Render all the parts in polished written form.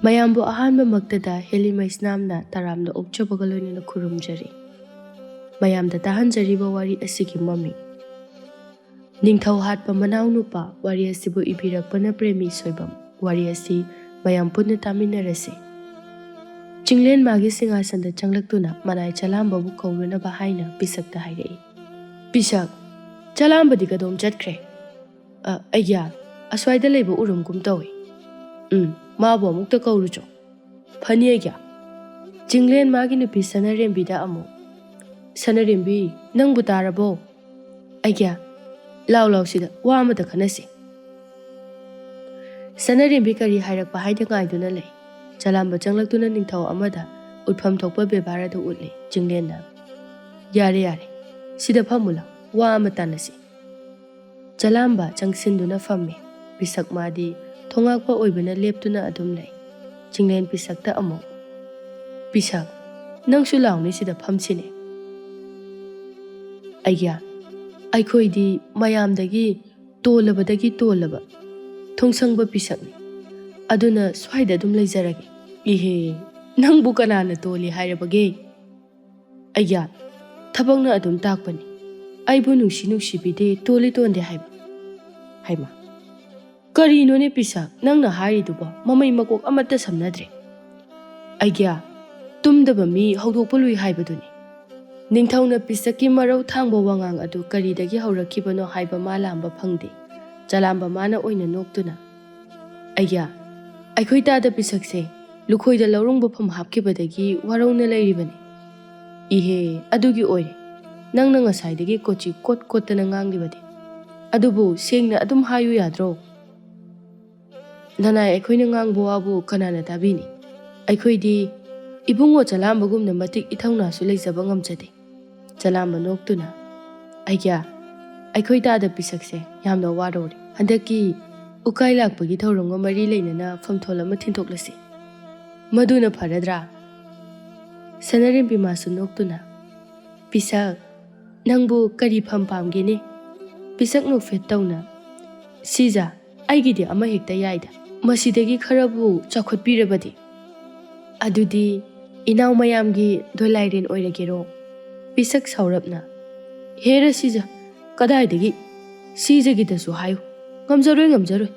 ꯃꯌꯥꯝꯕꯨ ꯑꯍꯥꯟꯕꯃꯛꯇꯗ ꯍꯦꯂꯤ ꯃꯩꯁꯅꯥꯝꯅ ꯇꯔꯥꯝꯅ ꯑꯣꯛꯆꯕꯒ ꯂꯣꯏꯅꯅ ꯈꯨꯔꯨꯝꯖꯔꯤ꯫ ꯃꯌꯥꯝꯗ ꯇꯥꯍꯟꯖꯔꯤꯕ ꯋꯥꯔꯤ ꯑꯁꯤꯒꯤ ꯃꯃꯤꯡ ꯅꯤꯡꯊꯧ ꯍꯥꯠꯄ ꯃꯅꯥꯎ ꯅꯨꯄꯥ꯫ ꯋꯥꯔꯤ ꯑꯁꯤꯕꯨ ꯏꯕꯤꯔꯛꯄꯅ ꯄ꯭ꯔꯦꯃꯤ ꯁꯣꯏꯕꯝ꯫ ꯋꯥꯔꯤ ꯑꯁꯤ ꯃꯌꯥꯝ ꯄꯨꯟꯅ ꯇꯥꯃꯤꯟꯅꯔꯁꯤ꯫ ꯆꯤꯡꯂꯦꯟ ꯃꯥꯒꯤ ꯁꯤꯡꯍꯥꯁꯟꯗ ꯆꯪꯂꯛꯇꯨꯅ ꯃꯅꯥꯏ ꯆꯂꯥꯝꯕꯕꯨ ꯀꯧꯔꯨꯅꯕ ꯍꯥꯏꯅ ꯄꯤꯁꯛꯇ ꯍꯥꯏꯔꯛꯏ꯫ ꯄꯤꯁꯛ, ꯆꯂꯥꯝꯕꯗꯤ ꯀꯗꯣꯝ ꯆꯠꯈ꯭ꯔꯦ? ꯑꯩꯒ꯭ꯌꯥ, ꯑꯁ꯭ꯋꯥꯏꯗ ꯂꯩꯕ ꯎꯔꯝꯒꯨꯝ ꯇꯧꯏ꯫ ꯃꯥꯕꯨ ꯑꯃꯨꯛꯇ ꯀꯧꯔꯨꯆꯣ꯫ ꯐꯅꯤ ꯑꯩꯒ꯭ꯌꯥ꯫ ꯆꯤꯡꯂꯦꯟ ꯃꯥꯒꯤ ꯅꯨꯄꯤ ꯁꯅꯔꯦꯝꯕꯤꯗ ꯑꯃꯨꯛ, ꯁꯅꯔꯦꯝꯕꯤ, ꯅꯪꯕꯨ ꯇꯥꯔꯕꯣ? ꯑꯩꯒ꯭ꯌꯥ, ꯂꯥꯎ ꯁꯤꯗ ꯋꯥ ꯑꯃꯇ ꯈꯟꯅꯁꯤ꯫ ꯁꯅꯔꯦꯝꯕꯤ ꯀꯔꯤ ꯍꯥꯏꯔꯛꯄ ꯍꯥꯏꯅ ꯉꯥꯏꯗꯨꯅ ꯂꯩ꯫ ꯆꯂꯥꯝꯕ ꯆꯪꯂꯛꯇꯨꯅ ꯅꯤꯡꯊꯧ ꯑꯃꯗ ꯎꯠꯐꯝ ꯊꯣꯛꯄ ꯕꯦꯕꯥꯔ ꯑꯗꯨ ꯎꯠꯂꯤ꯫ ꯆꯤꯡꯂꯦꯟꯅ, ꯌꯥꯔꯦ, ꯁꯤꯗ ꯐꯝꯃꯨ ꯂꯥꯎ, ꯋꯥ ꯑꯃ ꯇꯥꯟꯅꯁꯤ꯫ ꯆꯂꯥꯝꯕ ꯆꯪꯁꯤꯟꯗꯨꯅ ꯐꯝꯃꯤ꯫ ꯄꯤꯁꯛ ꯃꯥꯗꯤ ꯊꯣꯉꯥꯛꯄ ꯑꯣꯏꯕꯅ ꯂꯦꯞꯇꯨꯅ ꯑꯗꯨꯝ ꯂꯩ꯫ ꯆꯤꯡꯂꯦꯟ ꯄꯤꯁꯛꯇ ꯑꯃꯨꯛ, ꯄꯤꯁꯛ, ꯅꯪꯁꯨ ꯂꯥꯎꯅꯦ ꯁꯤꯗ ꯐꯝꯁꯤꯅꯦ꯫ ꯑꯩꯒ꯭ꯌꯥ, ꯑꯩꯈꯣꯏꯗꯤ ꯃꯌꯥꯝꯗꯒꯤ ꯇꯣꯜꯂꯕꯗꯒꯤ ꯇꯣꯜꯂꯕ ꯊꯣꯡꯁꯪꯕ ꯄꯤꯁꯛꯅꯤ, ꯑꯗꯨꯅ ꯁ꯭ꯋꯥꯏꯗ ꯑꯗꯨꯝ ꯂꯩꯖꯔꯒꯦ꯫ ꯏꯍꯦ, ꯅꯪꯕꯨ ꯀꯅꯥꯅ ꯇꯣꯜꯂꯤ ꯍꯥꯏꯔꯕꯒꯦ? ꯑꯩꯒ꯭ꯌꯥ, ꯊꯕꯛꯅ ꯑꯗꯨꯝ ꯇꯥꯛꯄꯅꯤ, ꯑꯩꯕꯨ ꯅꯨꯡꯁꯤꯕꯤꯗꯦ ꯇꯣꯜꯂꯤ ꯇꯣꯟꯗꯦ ꯍꯥꯏꯕ꯫ ꯍꯩꯃꯥ, ꯀꯔꯤꯅꯣꯅꯦ ꯄꯤꯁꯛ ꯅꯪꯅ ꯍꯥꯏꯔꯤꯗꯨꯕꯣ? ꯃꯃꯩ ꯃꯀꯣꯛ ꯑꯃꯠꯇ ꯁꯝꯅꯗ꯭ꯔꯦ꯫ ꯑꯩꯒ꯭ꯌꯥ, ꯇꯨꯝꯗꯕ ꯃꯤ ꯍꯧꯗꯣꯛꯄ ꯂꯨꯏ ꯍꯥꯏꯕꯗꯨꯅꯤ꯫ ꯅꯤꯡꯊꯧꯅ ꯄꯤꯁꯛꯀꯤ ꯃꯔꯧ ꯊꯥꯡꯕ ꯋꯥꯉꯥꯡ ꯑꯗꯨ ꯀꯔꯤꯗꯒꯤ ꯍꯧꯔꯛꯈꯤꯕꯅꯣ ꯍꯥꯏꯕ ꯃꯥ ꯂꯥꯝꯕ ꯐꯪꯗꯦ꯫ ꯆꯂꯥꯝꯕ ꯃꯥꯅ ꯑꯣꯏꯅ ꯅꯣꯛꯇꯨꯅ, ꯑꯩꯒ꯭ꯌꯥ, ꯑꯩꯈꯣꯏ ꯇꯥꯗ ꯄꯤꯁꯛꯁꯦ ꯂꯨꯈꯣꯏꯗ ꯂꯧꯔꯣꯡꯕꯐꯝ ꯍꯥꯞꯈꯤꯕꯗꯒꯤ ꯋꯥꯔꯧꯅ ꯂꯩꯔꯤꯕꯅꯤ꯫ ꯏꯍꯦ, ꯑꯗꯨꯒꯤ ꯑꯣꯏꯔꯦ ꯅꯪꯅ ꯉꯁꯥꯏꯗꯒꯤ ꯀꯣꯠꯆꯤ ꯀꯣꯠꯇꯅ ꯉꯥꯡꯂꯤꯕꯗꯤ꯫ ꯑꯗꯨꯕꯨ ꯁꯦꯡꯅ ꯑꯗꯨꯝ ꯍꯥꯏꯌꯨ ꯌꯥꯗ꯭ꯔꯣ? ꯅꯅꯥꯏ ꯑꯩꯈꯣꯏꯅ ꯉꯥꯡꯕ ꯋꯥꯕꯨ ꯀꯅꯥꯅ ꯇꯥꯕꯤꯅꯤ? ꯑꯩꯈꯣꯏꯗꯤ ꯏꯕꯨꯡꯉꯣ ꯆꯂꯥꯝꯕꯒꯨꯝꯅ ꯃꯇꯤꯛ ꯏꯊꯧꯅꯥꯁꯨ ꯂꯩꯖꯕ ꯉꯝꯖꯗꯦ꯫ ꯆꯂꯥꯝꯕ ꯅꯣꯛꯇꯨꯅ, ꯑꯩꯒ꯭ꯌꯥ, ꯑꯩꯈꯣꯏ ꯇꯥꯗ ꯄꯤꯁꯛꯁꯦ ꯌꯥꯝꯅ ꯋꯥꯔꯧꯔꯦ꯫ ꯍꯟꯗꯛꯀꯤ ꯎꯀꯥꯏ ꯂꯥꯛꯄꯒꯤ ꯊꯧꯔꯝꯒ ꯃꯔꯤ ꯂꯩꯅꯅ ꯐꯝꯊꯣꯜ ꯑꯃ ꯊꯤꯟꯊꯣꯛꯂꯁꯤ, ꯃꯗꯨꯅ ꯐꯔꯗ꯭ꯔꯥ? ꯁꯅꯔꯦꯝꯕꯤ ꯃꯥꯁꯨ ꯅꯣꯛꯇꯨꯅ, ꯄꯤꯁꯛ, ꯅꯪꯕꯨ ꯀꯔꯤ ꯐꯝ ꯄꯥꯝꯒꯦꯅꯦ? ꯄꯤꯁꯛ ꯅꯣꯛꯐꯦꯠ ꯇꯧꯅ, ꯁꯤꯖꯥ, ꯑꯩꯒꯤꯗꯤ ꯑꯃ ꯍꯦꯛꯇ ꯌꯥꯏꯗ, ꯃꯁꯤꯗꯒꯤ ꯈꯔꯕꯨ ꯆꯥꯎꯈꯠꯄꯤꯔꯕꯗꯤ꯫ ꯑꯗꯨꯗꯤ ꯏꯅꯥꯎ ꯃꯌꯥꯝꯒꯤ ꯗꯣꯂꯥꯏꯔꯦꯟ ꯑꯣꯏꯔꯒꯦꯔꯣ? ꯄꯤꯁꯛ ꯁꯥꯎꯔꯞꯅ, ꯍꯦꯔ ꯁꯤꯖꯥ, ꯀꯗꯥꯏꯗꯒꯤ? ꯁꯤꯖꯥꯒꯤꯗꯁꯨ ꯍꯥꯏꯌꯨ, ꯉꯝꯖꯔꯣꯏ,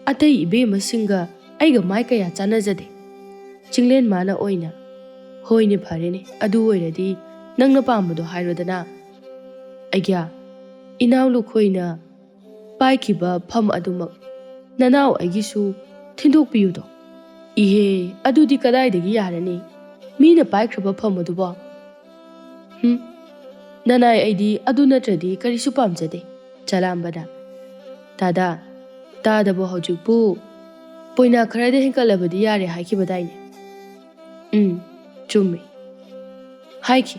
ꯑꯇꯩ ꯏꯕꯦꯝꯃꯁꯤꯡꯒ ꯑꯩꯒ ꯃꯥꯏ ꯀꯌꯥ ꯆꯥꯟꯅꯖꯗꯦ꯫ ꯆꯤꯡꯂꯦꯟ ꯃꯥꯅ ꯑꯣꯏꯅ, ꯍꯣꯏꯅꯦ ꯐꯔꯦꯅꯦ, ꯑꯗꯨ ꯑꯣꯏꯔꯗꯤ ꯅꯪꯅ ꯄꯥꯝꯕꯗꯣ ꯍꯥꯏꯔꯣꯗꯅ꯫ ꯑꯩꯒ꯭ꯌꯥ, ꯏꯅꯥꯎ ꯂꯨꯈꯣꯏꯅ ꯄꯥꯏꯈꯤꯕ ꯐꯝ ꯑꯗꯨꯃꯛ ꯅꯅꯥꯎ ꯑꯩꯒꯤꯁꯨ ꯊꯤꯟꯗꯣꯛꯄꯤꯌꯨꯗꯣ꯫ ꯏꯍꯦ, ꯑꯗꯨꯗꯤ ꯀꯗꯥꯏꯗꯒꯤ ꯌꯥꯔꯅꯤ, ꯃꯤꯅ ꯄꯥꯏꯈ꯭ꯔꯕ ꯐꯝ ꯑꯗꯨꯕꯣ? ꯅꯅꯥꯏ ꯑꯩꯗꯤ ꯑꯗꯨ ꯅꯠꯇ꯭ꯔꯗꯤ ꯀꯔꯤꯁꯨ ꯄꯥꯝꯖꯗꯦ꯫ ꯆꯂꯥꯝꯕꯅ, ꯗꯥꯗꯥ, ꯇꯥꯗꯕꯨ ꯍꯧꯖꯤꯛꯄꯨ ꯄꯣꯏꯅꯥ ꯈꯔꯗ ꯍꯦꯟꯀꯠꯂꯕꯗꯤ ꯌꯥꯔꯦ ꯍꯥꯏꯈꯤꯕꯗꯥꯏꯅꯦ? ꯆꯨꯝꯃꯤ, ꯍꯥꯏꯈꯤ,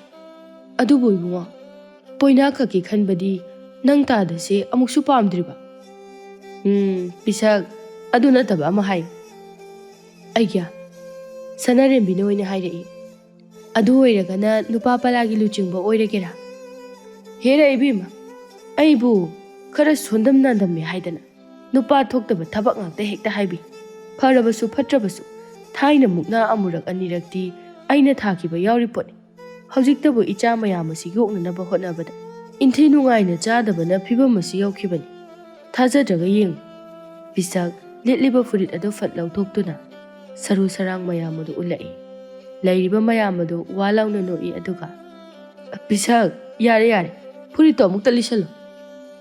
ꯑꯗꯨꯕꯨ ꯏꯕꯨꯡꯉꯣ, ꯄꯣꯏꯅꯥ ꯈꯛꯀꯤ ꯈꯟꯕꯗꯤ ꯅꯪ ꯇꯥꯗꯁꯦ ꯑꯃꯨꯛꯁꯨ ꯄꯥꯝꯗ꯭ꯔꯤꯕ? ꯄꯤꯁꯛ, ꯑꯗꯨ ꯅꯠꯇꯕ ꯑꯃ ꯍꯥꯏꯌꯨ꯫ ꯑꯩꯒ꯭ꯌꯥ, ꯁꯅꯔꯦꯝꯕꯤꯅ ꯑꯣꯏꯅ ꯍꯥꯏꯔꯛꯏ, ꯑꯗꯨ ꯑꯣꯏꯔꯒꯅ ꯅꯨꯄꯥ ꯄꯂꯥꯒꯤ ꯂꯨꯆꯤꯡꯕ ꯑꯣꯏꯔꯒꯦꯔꯥ? ꯍꯦꯔ ꯏꯕꯦꯝꯃ, ꯑꯩꯕꯨ ꯈꯔ ꯁꯣꯟꯗꯝ ꯅꯥꯟꯗꯝꯃꯦ ꯍꯥꯏꯗꯅ ꯅꯨꯄꯥ ꯊꯣꯛꯇꯕ ꯊꯕꯛ ꯉꯥꯛꯇ ꯍꯦꯛꯇ ꯍꯥꯏꯕꯤ꯫ ꯐꯔꯕꯁꯨ ꯐꯠꯇ꯭ꯔꯕꯁꯨ ꯊꯥꯏꯅ ꯃꯨꯛꯅꯥ ꯑꯃꯨꯔꯛ ꯑꯅꯤꯔꯛꯇꯤ ꯑꯩꯅ ꯊꯥꯈꯤꯕ ꯌꯥꯎꯔꯤ ꯄꯣꯠꯅꯤ꯫ ꯍꯧꯖꯤꯛꯇꯕꯨ ꯏꯆꯥ ꯃꯌꯥꯝ ꯑꯁꯤ ꯌꯣꯛꯅꯅꯕ ꯍꯣꯠꯅꯕꯗ ꯏꯟꯊꯤ ꯅꯨꯡꯉꯥꯏꯅ ꯆꯥꯗꯕꯅ ꯐꯤꯕꯝ ꯑꯁꯤ ꯌꯧꯈꯤꯕꯅꯤ꯫ ꯊꯥꯖꯗ꯭ꯔꯒ ꯌꯦꯡꯉꯨ꯫ ꯄꯤꯁꯛ ꯂꯤꯠꯂꯤꯕ ꯐꯨꯔꯤꯠ ꯑꯗꯨ ꯐꯠ ꯂꯧꯊꯣꯛꯇꯨꯅ ꯁꯔꯨ ꯁꯔꯥꯡ ꯃꯌꯥꯝ ꯑꯗꯨ ꯎꯠꯂꯛꯏ꯫ ꯂꯩꯔꯤꯕ ꯃꯌꯥꯝ ꯑꯗꯨ ꯋꯥ ꯂꯥꯎꯅ ꯅꯣꯛꯏ ꯑꯗꯨꯒ, ꯄꯤꯁꯛ, ꯌꯥꯔꯦ, ꯐꯨꯔꯤꯠꯇꯣ ꯑꯃꯨꯛꯇ ꯂꯤꯠꯁꯜꯂꯨ꯫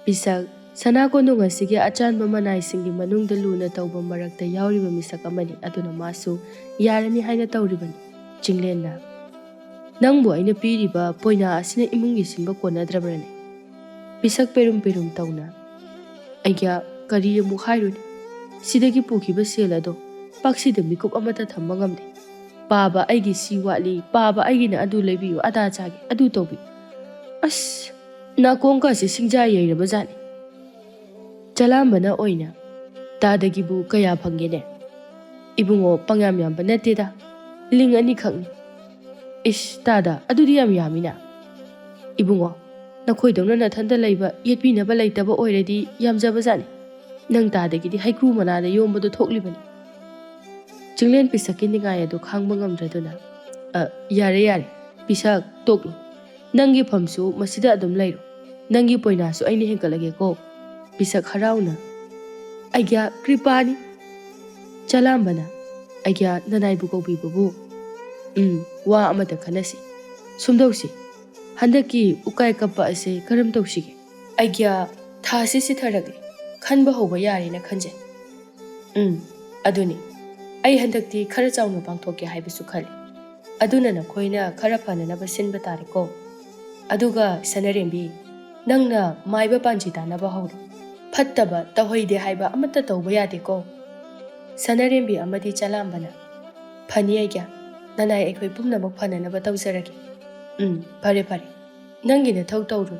ꯄꯤꯁꯛ ꯁꯅꯥ ꯀꯣꯟꯗꯣꯡ ꯑꯁꯤꯒꯤ ꯑꯆꯥꯟꯕ ꯃꯅꯥꯏꯁꯤꯡꯒꯤ ꯃꯅꯨꯡꯗ ꯂꯨꯅ ꯇꯧꯕ ꯃꯔꯛꯇ ꯌꯥꯎꯔꯤꯕ ꯃꯤꯁꯛ ꯑꯃꯅꯤ, ꯑꯗꯨꯅ ꯃꯥꯁꯨ ꯌꯥꯔꯅꯤ ꯍꯥꯏꯅ ꯇꯧꯔꯤꯕꯅꯤ꯫ ꯆꯤꯡꯂꯦꯟꯅ, ꯅꯪꯕꯨ ꯑꯩꯅ ꯄꯤꯔꯤꯕ ꯄꯣꯏꯅꯥ ꯑꯁꯤꯅ ꯏꯃꯨꯡꯒꯤ ꯁꯤꯟꯕ ꯀꯣꯟꯅꯗ꯭ꯔꯕ꯭ꯔꯅꯦ? ꯄꯤꯁꯛ ꯄꯦꯔꯨꯝ ꯇꯧꯅ, ꯑꯩꯒ꯭ꯌꯥ, ꯀꯔꯤ ꯑꯃꯨꯛ ꯍꯥꯏꯔꯨꯅꯤ, ꯁꯤꯗꯒꯤ ꯄꯨꯈꯤꯕ ꯁꯦꯜ ꯑꯗꯣ ꯄꯥꯛꯁꯤꯗ ꯃꯤꯀꯨꯞ ꯑꯃꯠꯇ ꯊꯝꯕ ꯉꯝꯗꯦ꯫ ꯄꯥꯕ ꯑꯩꯒꯤ ꯁꯤ ꯋꯥꯠꯂꯤ, ꯄꯥꯕ ꯑꯩꯒꯤꯅ ꯑꯗꯨ ꯂꯩꯕꯤꯌꯨ, ꯑꯗꯥ ꯆꯥꯒꯦ, ꯑꯗꯨ ꯇꯧꯕꯤ, ꯑꯁ ꯅꯥꯀꯣꯡꯀꯥꯁꯦ ꯁꯤꯡꯖꯥ ꯌꯩꯔꯕ ꯖꯥꯠꯅꯤ꯫ ꯆꯂꯥꯝꯕꯅ ꯑꯣꯏꯅ, ꯇꯥꯗꯒꯤꯕꯨ ꯀꯌꯥ ꯐꯪꯒꯦꯅꯦ? ꯏꯕꯨꯡꯉꯣ, ꯄꯪꯌꯥꯝ ꯌꯥꯝꯕ ꯅꯠꯇꯦꯗ, ꯂꯤꯡ 2 ꯈꯛꯅꯤ꯫ ꯏꯁ ꯇꯥꯗ, ꯑꯗꯨꯗꯤ ꯌꯥꯝ ꯌꯥꯝꯃꯤꯅ꯫ ꯏꯕꯨꯡꯉꯣ, ꯅꯈꯣꯏꯗꯧꯅ ꯅꯊꯟꯇ ꯂꯩꯕ ꯌꯦꯠꯄꯤꯅꯕ ꯂꯩꯇꯕ ꯑꯣꯏꯔꯗꯤ ꯌꯥꯝꯖꯕꯖꯥꯠꯅꯤ꯫ ꯅꯪ ꯇꯥꯗꯒꯤꯗꯤ ꯍꯩꯀ꯭ꯔꯨ ꯃꯅꯥꯗ ꯌꯣꯝꯕꯗꯣ ꯊꯣꯛꯂꯤꯕꯅꯤ꯫ Chinglen pisaki ningai adu khangba ngamdraduna yare yare pisak toklo nangi phamsu masida adum lairo nangi poina su aini henkalage ko pisak harauna aigya kripani chalambana aigya nanai bu kobi bu wa amata khanasi sumdausi handaki ukai kappa ase karam tawsige aigya thasi si tharagle khanba hoba yare na khanje aduni ai handakti khara chauna pangthoke haibisu khali aduna na khoina khara phana na basinba tare ko aduga sanarembi nangna maiba panji ta na ba hawro phattaba tawhoide haiba amata tawba yade ko sanarembi amadi chalambana phani aigya nanai ekhoi pumna mak phana na ba tawjarage phare phare nangi na thau tawru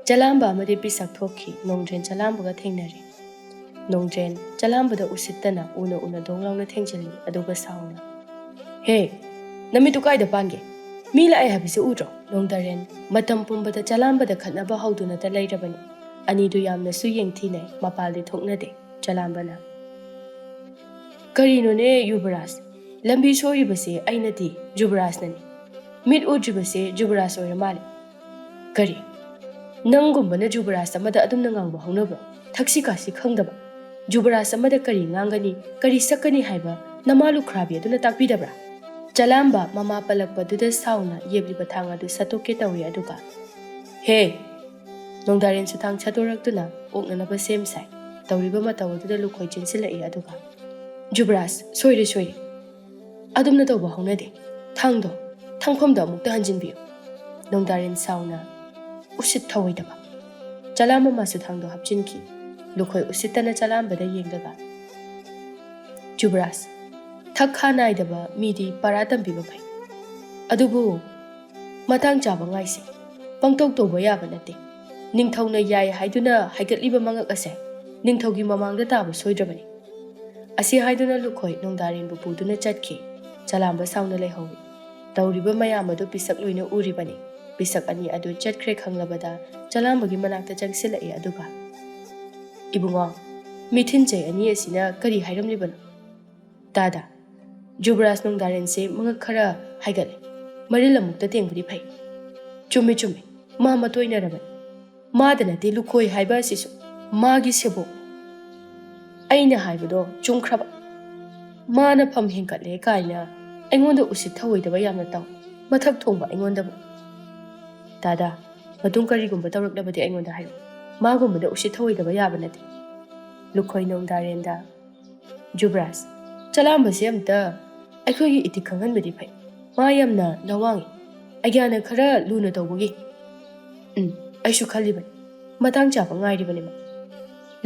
chalamba amadi pisak thokhi nongdren chalamba ga thengnare nongdren chalamba da usittana una donglawna thengjali aduga sauna he nami tu kai da pange mila ai habise udro nongdaren matam pumba da chalamba da khatnaba hawduna ta leirabani ani du yamna su yengthi nei mapalde thoknade chalamba na karino ne yubaras lambi sori base ainati jubaras nani mit udri base jubaras oira male kari nangumba na jubaras amada adum na ngangba hawnaba thaksi kasi khangdaba jubaras amada kari ngangani kari sakani haiba namalu khrabi aduna takbidabra chalamba mama palakpa duda sauna yebliba thanga du satoke tawi aduga he nongdaren suthang chatoraktuna oknana ba sem sai tawriba mataw duda lukhoi chinsilai aduga jubras soire adumna tawba hawnade thangdo thangphomda mukta hanjinbiyo nongdaren sauna usit thawoidaba chalamba masu thangdo hapchinki lukhoi usitana chalamba da yengdaga jubras thakha naidaba midi paratam biba phai adubu matang chaba ngaisi pangtok toba yaba nate ningthauna yai haiduna haigatliba mangak ase ningthaugi mamangda tabu soidrabani asi haiduna lukhoi nongdarin bu puduna chatki chalamba sauna lehawi tawriba mayam adu pisak loina uribani pisak ani adu chatkhre khanglabada chalambagi manakta changsilai aduga ibungo mithinjai ani asina kari hairamlibana tada Jubras nongdaren se mga khara haigale marilamukta tengbudi phai chumi ma matoina raban madana te lukhoi haiba sisu magi sebo aina haibado chungkhraba mana pham hengkale kaina aingonda usit thawoidaba yamna taw mathak thongba aingonda tada matung kari gumba tawraklabadi aingonda hayo magumbada usit thawoidaba yaba nate lukhoi nongdaren da Jubras chalamba se amta akhoi iti khangan bedi phai ma yamna nawangi agyana khara luna tawbugi aishu khaliban matang chapa ngai ribani ma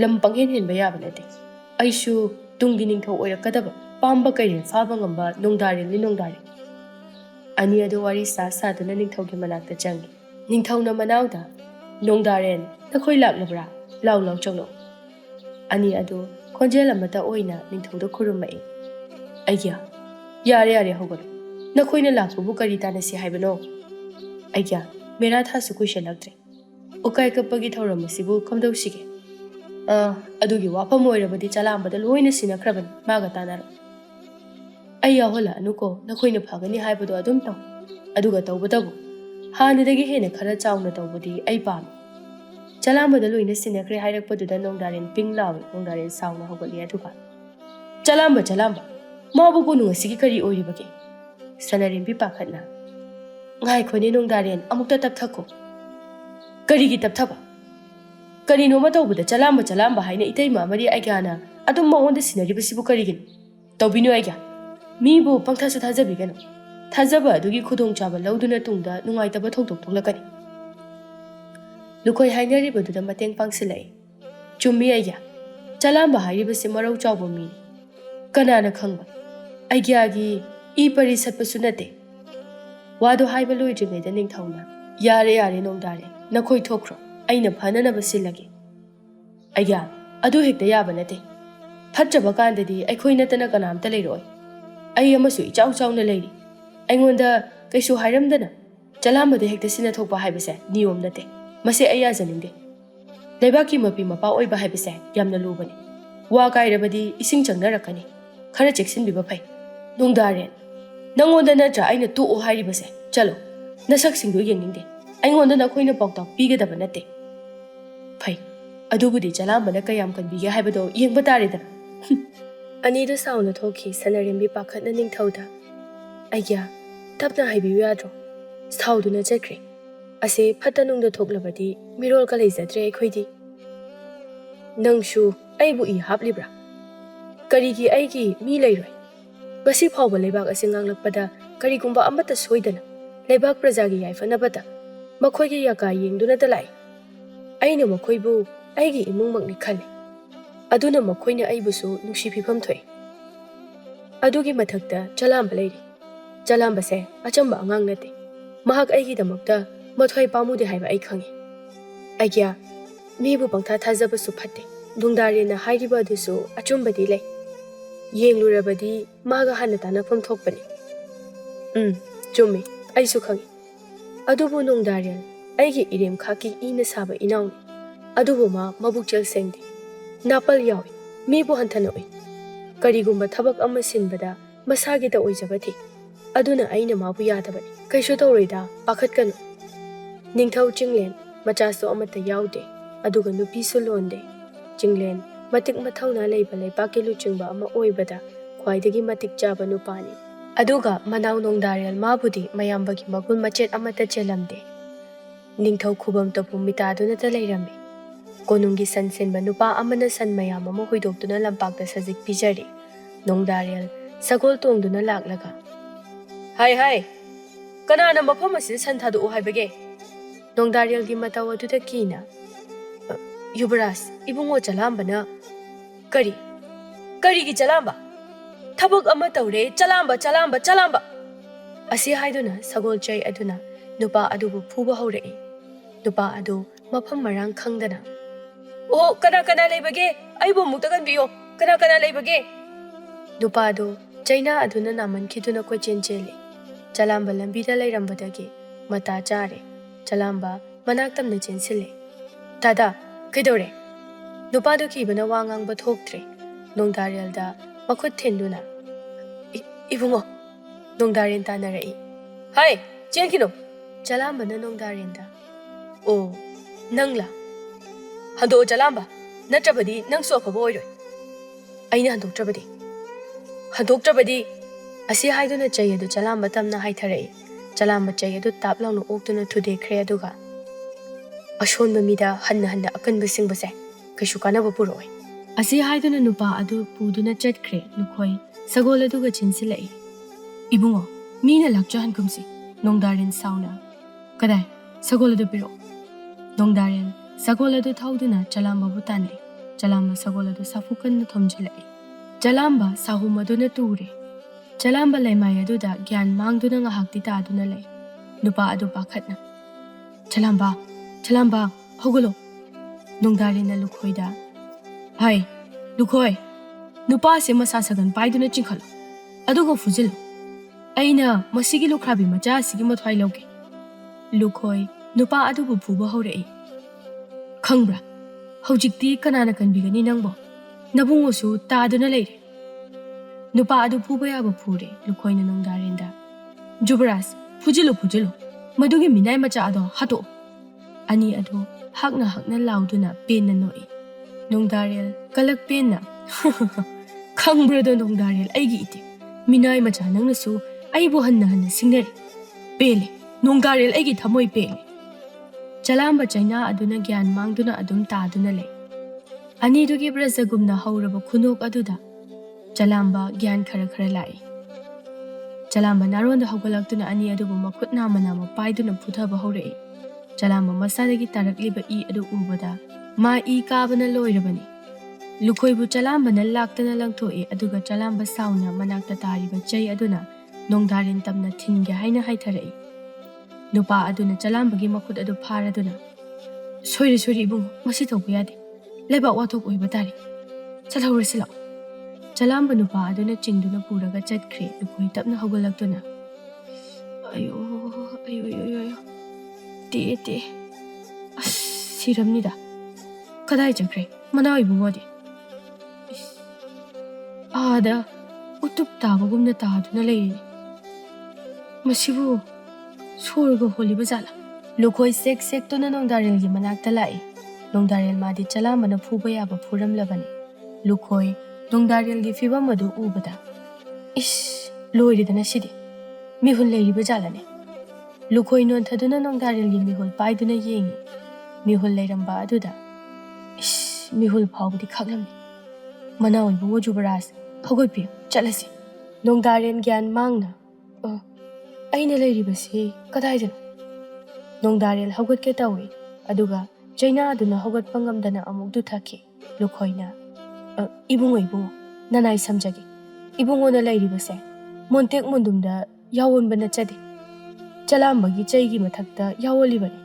lam panghen hen ba yaba nate aishu tungi ningthau oirakadaba pamba kaire faba ngamba nongdaren li nongdare ani adu wari sa duna ningthaugi manakta changi ningthauna manawda nongdaren nakhoi laklabra law changlo ani adu khonjel amata oina ningthauda khurumai aigya yare hogalo nakhoina lakbu kari tanasi haibano aigya mera thasu question lagtre ukai kapagi thauram sibu kamdaushige adugi wapam oirabadi chalambada loina sinakhraban maga tanaro ayya hola anuko nakhoina phagani haibado adum taw aduga tawbadabu hanadagi hena khara chauna tawbudi ai pam chalambada loina sinakhre hairakpaduda nongdaren pinglawi nongdaren sauna hogali aduga chalamba mabu bonu ngasigi kari oiribage sanarembi pakhatna ngai khone nongdaren amukta tapthako karigi tapthaba karino matawbuda chalamba haina itaima mari aigana adum maonda sinariba sibu karigin tawbinu aigya mibu pangthasu thajabigano thajaba adugi khudong chaba lauduna tungda nungaitaba thoktok thoklakani lukhoi hainaribaduda mateng pangsilai chummi aigya chalamba hairiba se marau chawba mi kanana khangba aigyaagi I pari satpasu nate wado haiba loidringaida ningthauna yare nongdare nakhoi thokro aina phanana basilage aigya adu hekta yaba nate phatjaba kandadi aikhoi natana kanamta leiroi ai amasu ichau chauna leiri aingonda kaisu hairamdana chalambada hekta sina thokpa haibase niyom nate mase aya janingde leibaki mapi mapa oiba haibase yamna lubani wa kairabadi ising changnarakani khara cheksinbiba phai nongdaren nangonda natra aina to'o hairibase chalo nasak singdu yengningde aingonda nakhoina paukta pigadaba nate phai adubudi jalambana kayam kanbige haibado yengba taredana anida sauna thoki sanarembi pakhatna ningthauda ayya tapna haibiyu yadro sauduna chakre ase phatanungda thoklabadi mirol ka leizatre aikhoidi nangshu aibu I haplibra karigi aigi mi leiroi gasi phawba leibak ase nganglakpada karigumba amata soidana leibak prajagi yaifanabada makhoigi yaka yengduna dalai aina makhoibu aigi imungmakni khale aduna makhoina aibusu nuksipifam thoi adugi mathakta chalamba leiri chalamba se achamba angang nate mahak aigi damakta mathoi pamude haiba ai khangi aigya mibu pangtha thajaba su phatte dungdare na hairiba dusu achumbadi lei yenglurabadi maga hanna tana pham thokpani chumi aisu khangi adubu nungdare aigi irem khaki ina saba inauni adubu ma mabukchel sengdi napal yawi mibu hanthana oi karigumba thabak amma sinbada masagi da oijabati aduna aina mabu yadabani kaishu tawrida pakhatkanu ningthau chinglen machaso amata yaude aduga nupi su londe chinglen matik mathauna leiba leipaki luchingba ama oibada khwaidagi matik chaba nupani aduga manau nongdarel mabudi mayambagi magun machet amata chelamde ningthau khubam topu mitaduna ta leirambe konungi sansenba nupa amana san mayam ama hoidokduna lampakta sajik pijari nongdarel sagol tongduna laklaga hai kanana mafam asi san thadu haibage nongdarel gi mataw aduda kina Yubaras, ibungo jalambana kari gi jalamba thabak ama tawre chalamba asi haiduna sagol chai aduna nupa adubu phuba haurai nupa adu mafam marang khangdana oh kana leibage aibu muktagan biyo kana leibage nupa adu chaina aduna naman khiduna ko chenchele chalamba lambida leirambadagi mata chare chalamba manaktamna chensile tada Kidore, Nupado Kibana Wangang but Hoktre, Nongdarielda, Makut Tenduna. Ibungo, Nongdarin Tanare. Hai, Jenkino, Jalambana Nongdarinda. Oh, Nangla. Hando Jalamba, Natrabadi, Nang Soka boy. Aina Handok Trabadi. Asi Haiduna Jaya do Jalamba Tamna Haitare, Jalamba Jaya do Tablang Oktuna today Creaduga. Ashon bamida hanna akan basing base kaishu kana bapuroi asi haiduna nupa adu puduna chatkre lukhoi sagol adu ga chinsilai ibungo mina lakjahan kumsi nongdarin sauna kadai sagol adu piro nongdarin sagol adu thauduna chalamba butane chalamba sagol adu safukan na thomjilai chalamba sahumaduna ture chalamba laimai adu da gyan mangduna nga hakti ta aduna lai nupa adu pakhatna Chalamba, hogolo. Nongdarina lukhoida. Hai, lukhoi. Nupa se masasagan paiduna chinkhalo. Adugo fujilo. Aina masigi lukhrabi macha sigi mathwai loge. Lukhoi, nupa adugo phuba haurai. Khangbra. Hojikti kanana kanbigani nangbo. Nabungo su taaduna leire. Nupa adu phuba yaba phure. Lukhoina nongdarinda. Jubaras, fujilo. Madugi minai macha ado hato. Ani adu hakna lauduna penna noi nongdarel kalak penna khangbra do nongdarel aigi ite minai macha nangna su aibu hanna singnari pele nongdarel aigi thamoi pele chalamba chaina aduna gyan mangduna adum taaduna le ani dugi brajagumna hauraba khunok aduda chalamba gyan khara lai chalamba naronda hogalaktuna ani adubu makhutna manama paiduna phuthaba haurai Chalamba masadagi tarakliba I adu ubada ma I kabana loirabani lukhoibu chalamba na laktana langthoi aduga chalamba sauna manakta tariba chai aduna nongdarin tamna thinge haina haitharai nupa aduna chalamba gi makhut adu pharaduna soiri ibung masi thokba yade leba wathok oiba tari chalhawrasila chalamba nupa aduna chingduna puraga chatkre lukhoi tapna hogalaktuna ayo Te siramnida kadai chakre manao ibungodi ada tup tabagumna taaduna leini. Masibu sorga holiba jala. Lukhoi sek sek tuna nongdarel gi manakta lai. Nongdarel madi chalamana phuba yaba phuram labani. Lukhoi nongdarel gi fibam adu ubada. Ish loiridana sidi. Mihul leiriba jalane. Lukhoi non thaduna nongdarel gi mihul paiduna yengi. Mihul leiramba aduda. Ish mihul phawbudi khaglamni. Manao ibungo jubaras hogotpi chalasi. Nongdarel gyan mangna. Aina leiribasi kadaidana. Nongdarel hogotke tawi. Aduga Jaina aduna hogot pangamdana amuk duthaki. Lukhoina. Ibungo. Nanai samjagi. Ibungo na leiribase. Montek mundumda yawon bana chadi. Chalambagi chaigi mathakta yawoli bani.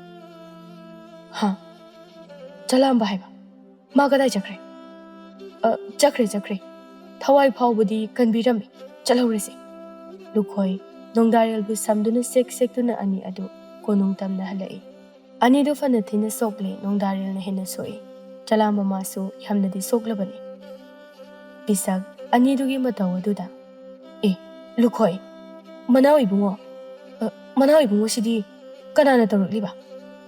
Ha. Chalamba haiba. Ma kadai chakre. Chakre. Thawai phawbudi kanbirami. Chalhorisi. Lukhoi Nongdarel bu samduna sek tuna ani adu konung tamna halai. Ani do fana thina sokle Nongdarel na hena soi. Chalamba masu yamna di soklabani. Bisag ani dugi mataw aduda. Lukhoi. Manao ibungo sidi kanana tawrukliba.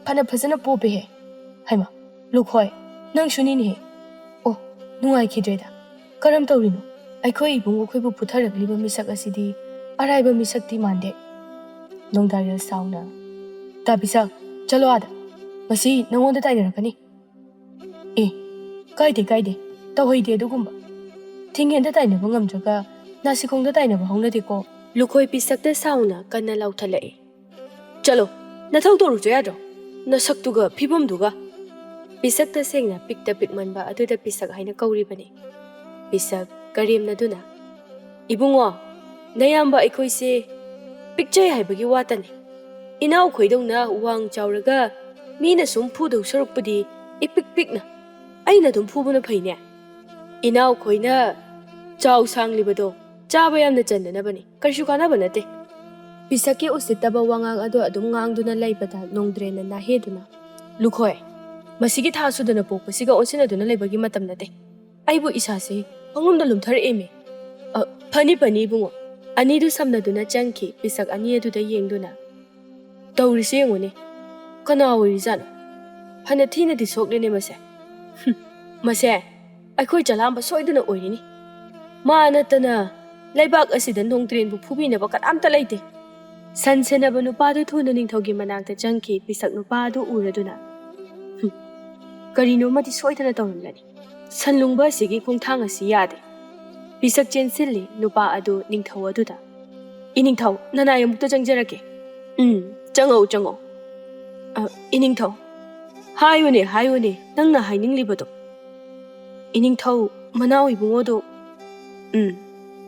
Phana phasana pope he. Haima. Lukhoi. Nang shunini he. Nungai khidreda. Karam tawrino. Aikhoi ibungo khoibu putharakliba misak asidi araiba misakti mande. Nongdarel sauna. Ta bisak chalo ada. Masi nangonda tainarakani. Kaide. Tawhoide adugumba. Thingenda tainaba ngamjaga nasikongda tainaba hongnadiko. Lukhoi bisakta sauna kanna lauthalai. Chalo, nathau torukjo yadro. Nasaktuga phibamduga. Bisakta sengna pikta pikmanba aduda bisak haina kauribani. Bisak karimna duna. Ibungo, nayamba aikoise pikchay haibagi watani. Inaw khoidongna wang chawraga mina sum phudau sarukpadi ipikpikna. Aina dum phubuna phaine. Inaw khoina chaw sanglibado chaba yamna chandanabani. Karshu kanaba nate. Bisaki usitaba wangang ado adum ngangduna laibada nongdrena naheduna. Lukhoi. Masigi thasudana pokpasiga onsinaduna laibagi matam nate. Aibu isase pangumda lumthar eme. Pani bungo. Ani du samnaduna changki bisak ani aduda yengduna. Tawrisi yengone. Kana wirizana. Phana thina di soklene mase. Mase. Aikhoi chalamba soiduna oirini. Ma natana laibak asida nongtren bu phubina ba kadamta laite. Sansenaba nupadu thuna ningthaugi manakta changki bisak nupadu uraduna. Karino mati soidana tawramlani. Sanlungba sigi khongthang asi yade. Bisak chensilli nupa adu ningthau aduda. Iningthau nanay amukta changjarake. Chango. Iningthau. Hayone nangna haininglibado. Iningthau Manao ibungodo.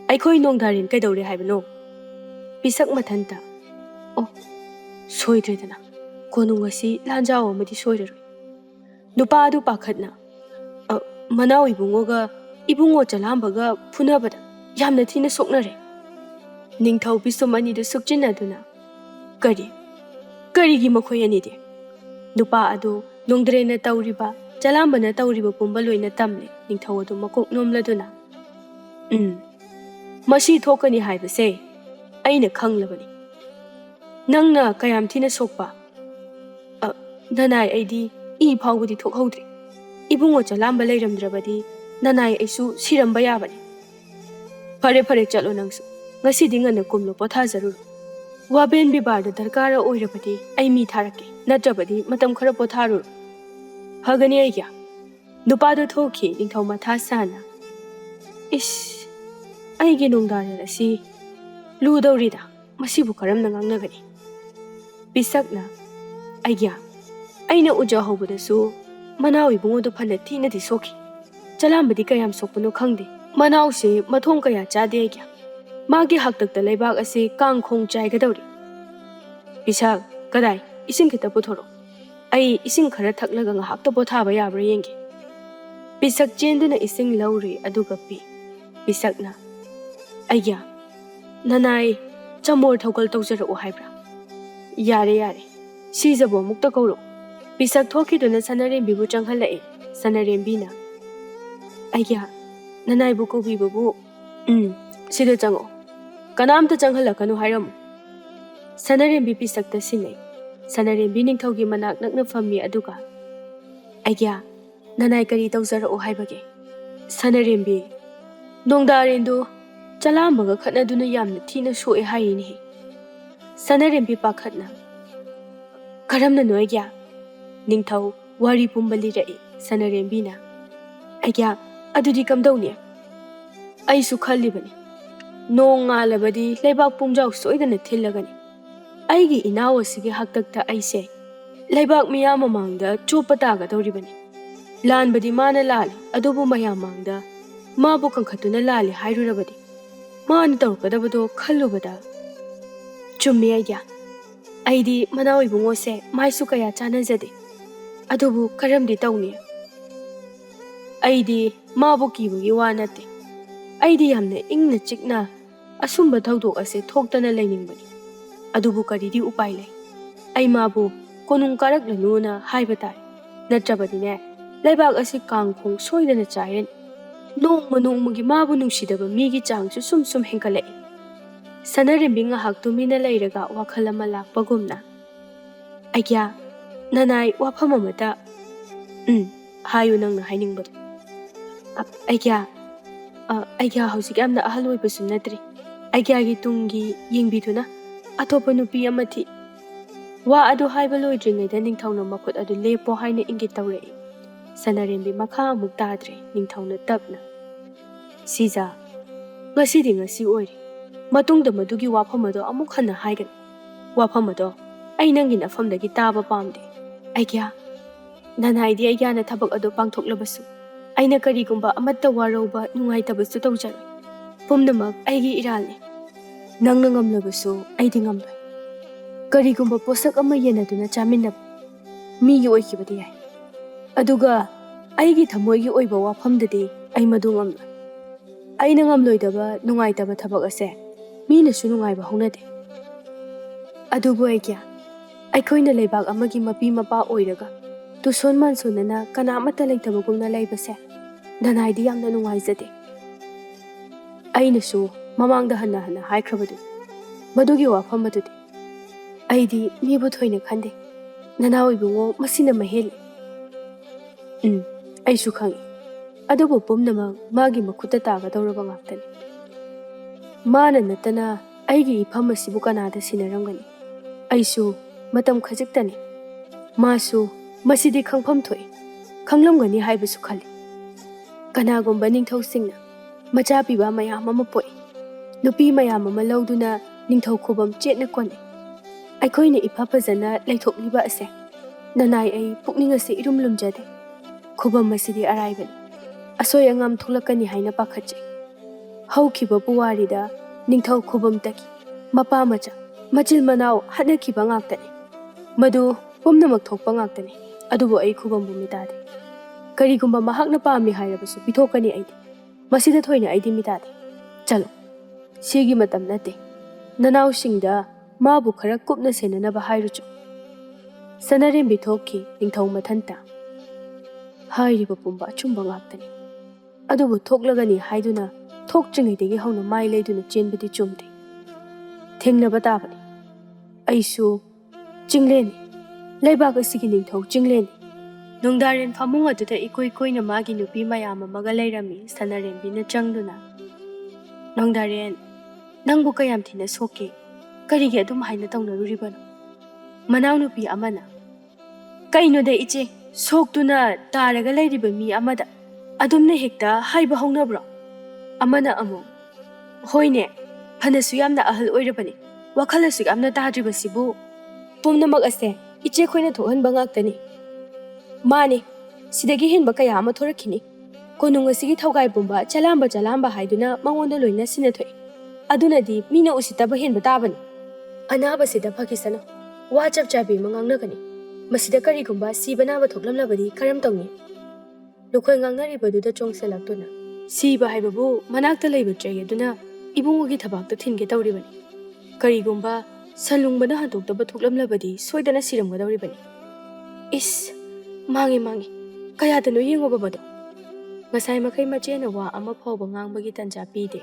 Aikhoi Nongdarel kaidawre haibano. Bisak mathanta. Soidredana. Konung asi lanjaw amadi soiraroi. Nupa adu pakhatna. Manao ibungoga ibungo chalambaga phunabada yamna thina soknare. Ningthau bisum ani du sukchinaduna. Karigi makhoi ani de. Nupa adu Nongdrena tawriba chalambana tawriba pumba loina tamle ningthau adu makok nomladuna. Masi thokani haibase aina khanglabani. Nangna kayam thina sokpa. Nanai aidi phawbudi thokhaudri. Ibungo chalamba leiramdrabadi nanai aisu siramba yabani. Fare chalo nangsu. Ngasi dingana kumlo pothajaru. Waben bibarda darkara oirabadi ai mi tharake. Natrabadi matam khara potharu. Hagani aigya. Nupado thoki ningthau matha sana. Ish. Aigi Nongdarel asi ludawrida masibu karamna ngangnagani. Bisakna aigya. Aina uja hobadasu Manao ibungodo phana thina di soki. Chalambadi kayam sokpano khangde. Manao se mathong kaya chade aigya. Magi haktakta laibak ase kangkhong chaigadawri. Bisak kadai ising kita puthoro. Ai ising khara thaklaga ngahakta pothaba yabra yenge. Bisak chenduna ising lauri aduga pi. Bisakna aigya. Nanai chamor thokal tawjarau haibra. Yare. Sijabo mukta kauro. Bisak thokiduna sanarembi bu changhalai. Sanarembina. Aigya. Nanai bu kobi babu. Sida chango. Kanamta changhalakanu hairamu. Sanarembi pisakta sinai. Sanarembi ningthaugi manak nakna fammi aduga. Aigya, nanay kari tawzarao haibage. Sanarembi, nongdarendu chalambaga khatnaduna yamna thina soe harini. Sanarembi pakhatna. Karamna no aigya. Ningthau wari pumbali rai Sanarembi na. Aigya, adudi kamdawni. Aisu khallibani. Nong ngalabadi laibak pumjaw soidana thillagani. Aigi inaw asigi haktakta aise. Laibak miyam mamangda chopataga dawribani. Lanbadi mana lali adubu mayamangda mabu kankhatuna lali hairurabadi. Mana tawkadabado khallubada. Chummi aigya. Aidi Manao ibungo se maisu kaya chanajade. Adubu karamdi tawni. Aidi mabu kibugi wanate. Aidi yamne ingna chikna asumba thawdok ase thoktana lainingbani. Adubu karidi upai lai. Ai mabu konung karaklanuna haibatai. Natrabadine laibak ase kangkhong soidana chairen. Nongmagi mabu nungsidaba migi changsu sum hengkalai. Sanarembi ngahak tumina lairaga wakhalama lakpagumna. Aigya, nanay wafam amata. Hayo nangna hainingbado. Aigya hausik yamna ahal oibasu natri. Aigyagi tungi yengbiduna atopa nupi amati. Wa adu haiba loidringaida ningthauna makhut adu lepo haina ingit tawrei. Sanarembi makha amuk tadre ningthauna tapna. Siza, ngasidi ngasi oiri. Matungda madugi wafamado amuk hana haigan. Wafamado ai nangi nafamdagi taba pamde. Aigya, nanaydi aigyana thabak adu pangthoklabasu. Aina karigumba amatta warauba nunghaitabasu tawjaroi. Pumnamak aigi iralne. Nangna ngamlabasu aidi ngamloi. Karigumba posak ama yenaduna chaminab. Migi oikibadi yai. Aduga aigi thamoigi oiba wafamdadi ai madu ngamloi. Aina ngamloidaba nunghaitaba thabak ase. Minasu nunghaiba haunade. Adubu aigya. Aikoina leibak amagi mapi mapa oiraga. Tuson mansonana kanamata leitabagumna leibase. Nanaydi yamna nunghaizade. Ainasu mamangda hana haikrabadu. Madugi wafam madudi. Aidi mibu thoina khande. Nanao ibungo masina maheli. Aisu khangi. Adubu pumnama magi makhuta taga dawraba ngaktani. Mana natana aigi ifam asibu kanada sinaramgani. Aisu matam khajiktani. Masu masidi khangpham thoi. Khanglamgani haibasu khali. Kanagumba ningthau singna macha piba mayam ama poi. Nupi mayam ama lauduna ningthau khubam chetna kone. Aikoina ifa fazana laithokliba ase. Nanay ai pukning ase irum lumjade. Khubam masidi araibani. Asoy angam thulakani haina pakhatjai. Haukiba puwarida ningthau khubam taki. Mapa macha machil manao hatnakiba ngaktani. Madu pumnamak thokpa ngaktani. Adubu ai khubam bumitade. Karigumba mahakna paami hairabasu pithokani aidi. Masida thoina aidi mitade. Chalo. Sigi matam nate. Nanao singda mabu khara kupna senanaba hairuchu. Sanarembi thokki ningthau mathanta. Hairiba pumba achumba ngaktani. Adubu thoklagani haiduna thokjringaidagi hauna mai leiduna chenbadi chumde. Thengnaba tabani. Aisu jingleni. Laibak asigi ningthau jingleni. Nongdaren famung aduda ikoina magi nupi mayam amaga leirami Sanarembi na changduna. Nongdaren, nangbu kayam thina soke. Karigi adum haina tawnaruribano. Manao nupi amana. Kaino de iche soktuna taraga leiriba mi amada. Adumna hekta haiba haunabro. Amana amu. Hoine, phanasu yamna ahal oirabani. Wakhalasu yamna tadribasibu. Pumnamak ase iche khoina thohanba ngaktani. Mane, sidagi hinba kaya ama thorakini. Konung asigi thawgai bumba chalamba haiduna mangonda loina sinathoi. Aduna di mina usitaba hinba tabani. Anaba sida phakisana. Wachap chabi mangangnagani. Masida karigumba sibanaba thoklamlabadi karam tawni. Nukhoi ngangnaribaduda chongselakduna. Siba haibabu manakta leiba trayaduna ibungogi thabakta thinge tawribani. Karigumba salungbana hantoktaba thoklamlabadi soidana siramgadawribani. Is mangi kayadano yengoba bado. Ngasai makai machena wa ama phawba ngangbagi tanja pide.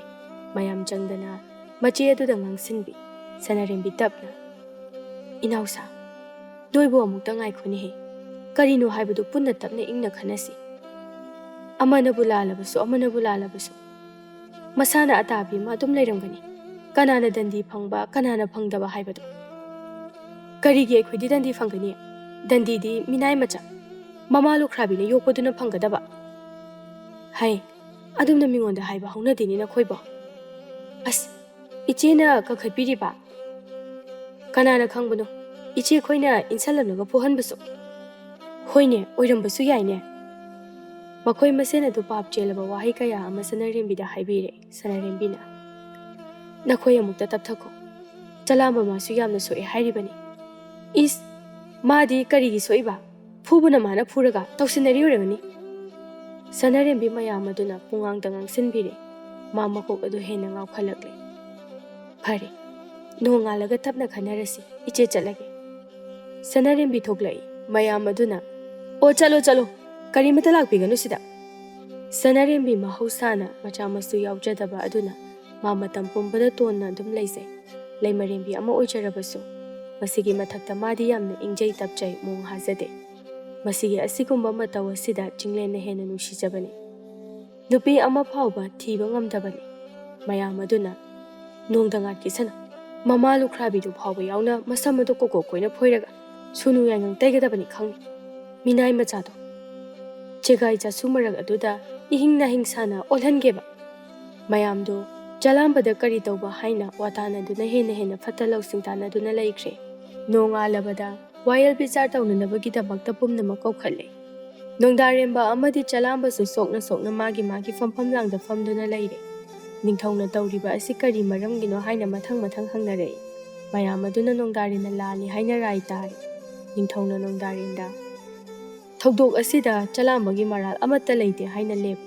mayam changdana mache adu da ngangsinbi sanarembi tapna inausa doibo amukta ngai khoni he karino haibudu punna tapne ingna khanasi amana bulalabasu masana atabi ma dum leiramgani kanana dandi phangba kanana phangdaba haibudu karige khodi dandi phangani dandi di minai macha mama lukhrabi ne yokpaduna phanggadaba hai adumna mingonda haiba hauna dini na khoiba as ichena ka khapiri ba kanana khangbuno iche khoina insalanaga phohanbasu hoine oirambasu yaine makhoi masena du pap chelaba wahi kaya ama sanarembi da haibire sanarembina nakhoi amukta tapthako chalamba masu yamna soi hairibani is madi karigi soiba phubuna mana phuraga tausinari uragani sanarembi mayam aduna pungang dangang sinbire mama ko adu hena ngau khalakle phare nongalaga tapna khanarasi iche chalage sanarembi thoklai mayam aduna o chalo kari mata lakpiganu sida sanarembi mahausana macha masu yaujadaba aduna mama tampumbada tonna dum leisai leimarembi ama oicharabasu masigi mathakta madi yamna ingjai tapchai mong hazade masigi asigumba mataw asida jinglena hena nusijabani nupi ama phawba thiba ngamdabani mayam aduna nongdangat kisana mama lukhrabi du phawba yauna masamado koko koina phoiraga sunu yangang taigadabani khang minai machado chegai cha sumarag aduda ihingna hingsana olhangeba mayamdo jalambada kari tawba haina watana duna hena fatalaw singtana duna laikre nonga labada wayal bichar tawnanabagi damakta pumna makau khalle nongdaremba amadi chalamba su sokna magi famfam langda famduna laire ningthawna tawriba asi kari maramgino haina mathang hangnare mayam aduna nongdarina lali haina rai tare ningthawna nongdarinda thogdok asida chalambagi maral amatta leite haina lep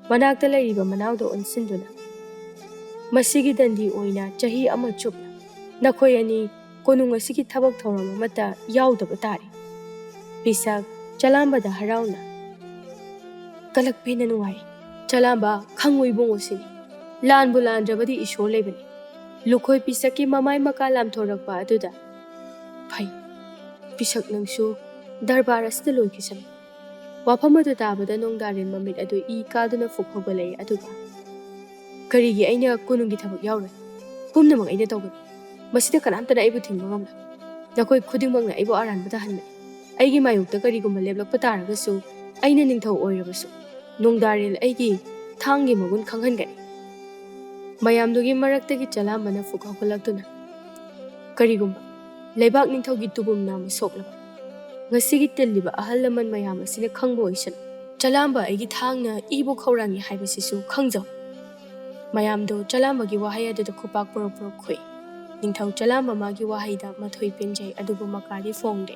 manakta leiriba manawdo onsinduna masigi dandi oina chahi ama chup nakhoi ani konung asigi thabak thawram amata yaudaba tare pisak chalamba da harauna kalak pena nuai chalamba khangoi bongosini lan bulan rabadi ishor lebani lukhoi pisaki mamai makalam thorakpa aduda phai pisak nangsu darbar asida loikisan wafamadu tabada nongdarin mamit adu I kaduna fukhobalai aduga karigi aina konungi thabak yaure pumnamak aina tawgani masida kanamtana aibu thingba ngamla nakoi khudingmakna aibu aranbada hanbani aigi mayukta karigumba leblakpa taragasu aina ningthau oirabasu nongdaril aigi thangi magun khanghangani mayamdugi maraktagi chalambana fukhokalaktuna karigumba leibak ningthaugi tubum nama soklaba ngasigi telliba ahalaman mayam asina khangbo oisan chalamba aigi thangna ibu khaurangi haibasisu khangjaw mayamdo chalambagi wahai aduda khupak porok khoi ningthau chalamba magi wahai da mathoi penjai adubu makari fongde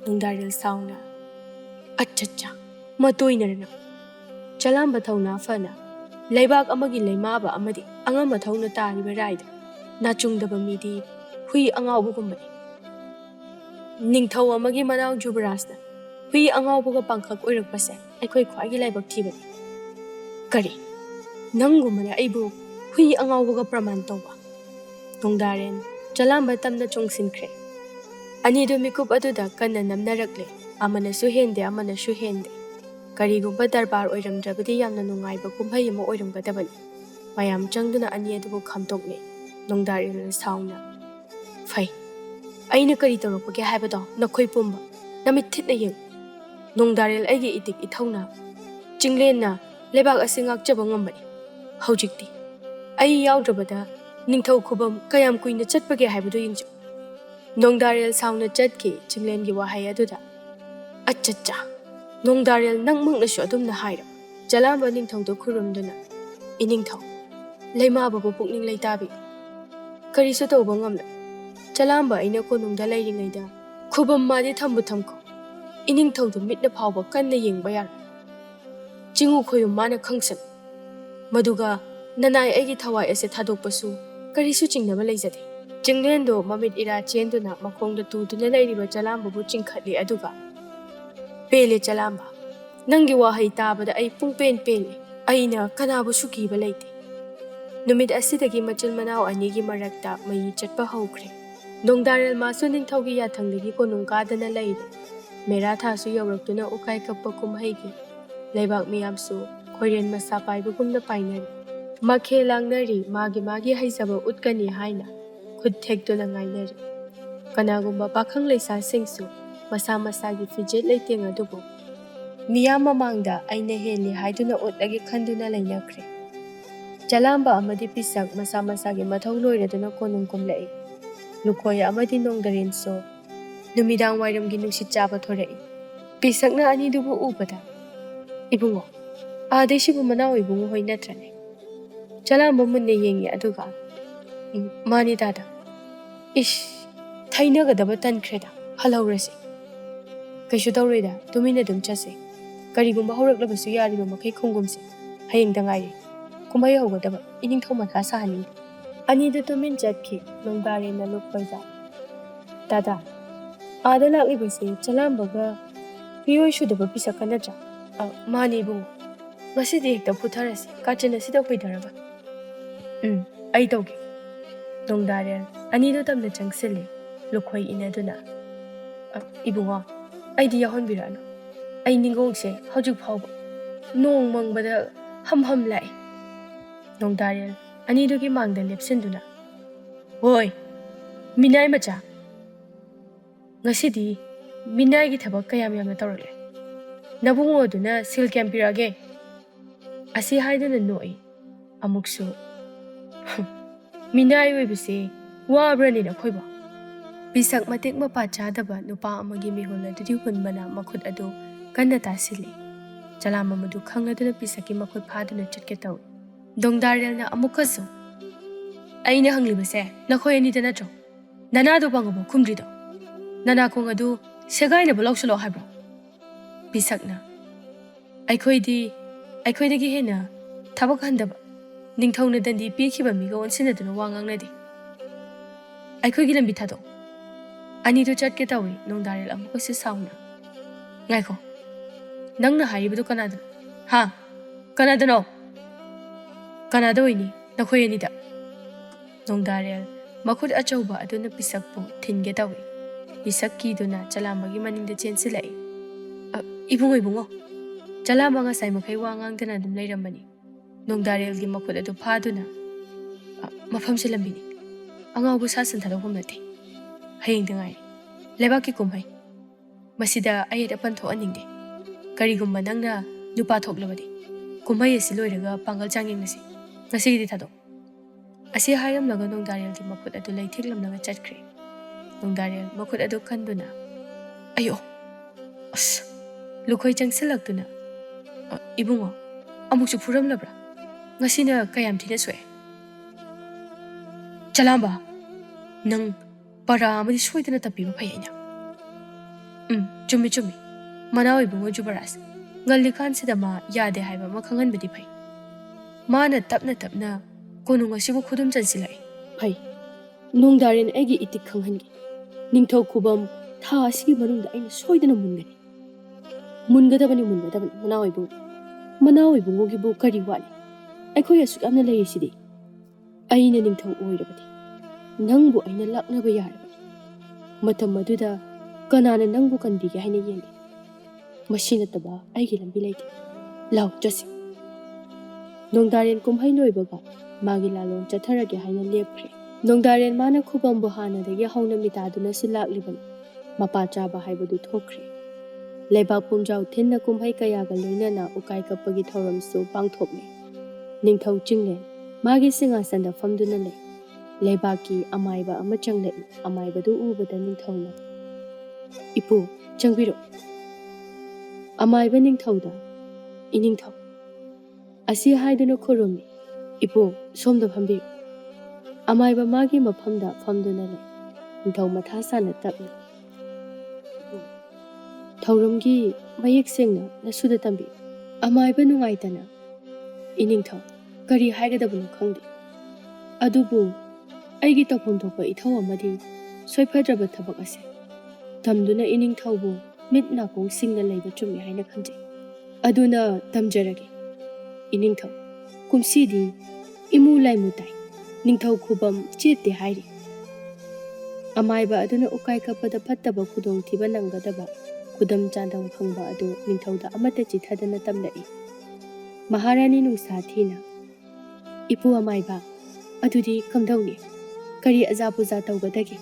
nongdaril sauna achacha matoinarana chalamba thauna fana leibak amagi leimaba amadi angama thauna tariba raida nachungdaba midi hui angawbu gumbani Ningthou amagi Manao Jubarasna hui angawbuga pangkhak oirakpase aikhoi khwagi laibak thibani kari nangumana aibu hui angawbuga praman tawba nongdaren chalamba tamna chongsinkre anido mikup aduda kanna namnarakle amana su hende karigumba darbar oiramdrabadi yamna nungaiba kumhai ama oiramgadabani mayam changduna ani adubu khamtokne nongdarin sauna fai aina kari tawrakpage haibado nakhoi pumba namit thitna yeng nongdarel aigi itik ithawna chinglenna lebak asingak chaba ngambani haujikti ai yawdrabada ningthau khubam kayam kuina chatpage haibado yengjo nongdarel sauna chatki chinglengi wahai aduda achacha nongdarel nangmangna shu adumna haira jalamba ningthaudo khurumduna iningthau leima babu pukning leitabi kari su tawba ngamla chalamba aina konungda lairingaida khubam madi thambu thamko ining thaudu mitna phawba kanna yengba yar chingu khoyum mana khangsan maduga nanai aigi thawai ase thadokpasu karisu chingnaba leijade jinglendo mamit ira chenduna makhongda tuduna lairiba chalamba bu chingkhatli aduga pele chalamba nangi wahai tabada ai pungpen pele aina kanabu sukiba leite Numit asidagi machil manao anigi marakta mayi chatpa haukhre. Nongdarel masu ningthaugi yathangdagi konung kadana leire. Mera thasu yawraktuna ukai kappa kumhaigi. Leibak miyamsu khoiren masa paibagumna painari. Makhe langnari magi haizaba utkani haina. Khud thektuna ngainari. Kanagumba pakhang leisa singsu masa masagi fijet leiteng adubu. Miyam mamangda aina heli haiduna utlagi khanduna lainakre. Jalamba amadi pisak masa masagi mathau loiraduna konung kumlai. Lukoya amadi nongdarin so numidang wairamgi nungsit chaba thorai. Pisakna ani dubu ubada. Ibungo. Adeshibu manao ibungo hoi natrane. Jalamba munne yengi aduga. Mani dada. Ish. Thainagadaba tankreda. Halaurasi. Kaishu taurida. Tumina dum chase. Karigumba horaklabasu yariba makai khungumsi. Hayeng dangai. Kumbai hogadaba. Ningthou matha sahani. Ani da tumin jatki. Nongdare na lukpaiba. Dada. Ada laklibasi chalambaga. Piyoi shudaba pisaka natra. Mani bungo. Masidi hekta putharasi. Kachana sida hoidaraba. Ai taugi. Nongdare. Ani do tamna changsili. Lukhoi inaduna. Ibungo. Ai di yahon birano. Ai ningongse haujuk phauba. Nong mangbada ham lai. Nongdare. Ani do ki mangda lepsinduna. Hoi. Minai macha. Ngasidi. Minai ki thabak kayam yamna tawrale. Nabungo duna sil campirage. Asi haiduna noi. Amuksu. Minai webisi. Wabrani na khoiba. Bisak matik mapachadaba nupa amagi mihola didi hunbana makhut ado kanna tasili. Jalama madu khangaduna bisaki makhut phaduna chatke taw. Dongdarel na amukasu. Aina hanglibase nakhoi ani dana tro. Nana do bangabo khumdrido. Nana kong adu segaina balausalo haibro. Bisakna. Aikhoidagi hena thabak handaba. Ningthauna dandi pikhiba miga onsinaduna wangangnadi. Aikhoigi lambi thado. Ani do chatke tawi nongdarel amukasi sauna. Ngaiko. Nangna haibadu kanada. Ha. Kanada no. Kanada oini nakhoi ani da. Nongdarel makhut achauba aduna pisakpu thinge tawi. Bisakki duna chalamagi maningda chensilai. Ibungo. Jalama nga sai makai wangang dum leirambani. Nongdarel gi makhut adu phaduna. Mafam silambini. Angaubu sasan thadogum nati. Hayeng dengai. Lebaki kumhai. Masida ayat apan tho aningde. Karigumba nangna nupa thoklabadi. Kumhai asi loiraga pangal changeng nasi. Ngasigi thado. Asi hayam laga nongdarel gi makhut adu leithiklam laga chatkre. Nongdarel makhut adu khanduna. Ayo. As. Lukhoi changsilaktuna. Ibungo. Amuksu phuram labra. Ngasina kayam thina soe. Jalamba. Nang para amadi soidana tapiba phayena. Chumi. Manao ibungo jubaras. Ngallikan sidama yade haiba makhangan badi phai. Mana tapna konung asibu khudum chansilai. Phai. Nongdarin egi itik khanghangi. Ningthou khubam tha asigi manungda aina soidana mungani. Mungadabani Manao ibungo gi bu kari wali. Aikhoi asuk amna leisidi. Aina ningthou oirabadi. Nangbu aina laknaba yarabadi. Matam maduda kanana nangbu kanbige haina yengi. Masina taba aigi lambi leite. Lau jasi. Nongdaren kumhai loibaga magi lalon chatharage haina lepkhre. Nongdaren mana khubam buhanadagi hauna mitaduna silakliban. Mapa chaba haibadu thokre. Leibak pumjau thinna kumhai kayaga loinana ukai kappagi thoramsu pangthokne. Ningthou chinglen magi singasanda famduna le. Leibaki amaiba ama changlai amaibadu ubada ningthouna. Ipu changbiro. Amaiba ningthouda iningthou. Asi haiduna khurumi. Ipu somda phambi. Amaiba magi maphamda famduna le. Ningthou matha sana tapna. Thauramgi mayek sengna nasuda tambi. Amaiba nungaitana. Iningthou kari haigadabunu khangdi. Adubu aigi tawpham thokpa ithau amadi soifadraba thabak ase. Tamduna iningthoubu mit nakong singna leiba chumi haina khanjai. Aduna tamjarage. Iningthou kumsidi imu laimu tai ningthau khubam chete hairi amaiba aduna ukai kapada phattaba khudong thiba nanggadaba khudam chandam phangba adu ningthauda amata chithadana tamlai maharani nungsa thina ipu amaiba adudi kamdawni kari azapuza tawgadagi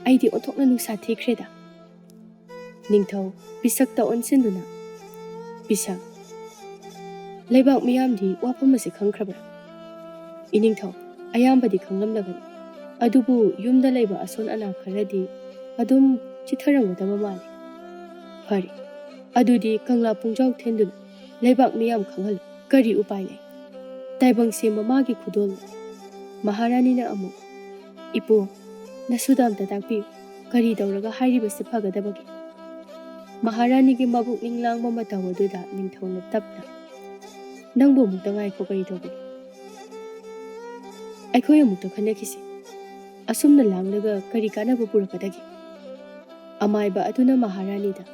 aidi othokna nungsa thikreda ningthau bisakta onsinduna bisak leibak miyamdi wafamase khangkrabra iningthau ayambadi khanglamlagani adubu yumda leiba ason ana kharadi adum chitharangadaba mali fari adudi kangla pungjau thenduna leibak miyam khanghal kari upai lai taibang se mamagi khudol maharani na amu ipo nasudam tatakpi kari dauraga hairiba se phagadabagi maharani gi mabuk ninglang mama tawaduda ningthauna tapna nangbo mukta ngai ko kari tawbagi aikhoy mukta khanakisi asumna langlaga kari kanaba purakadagi amaiba aduna maharani da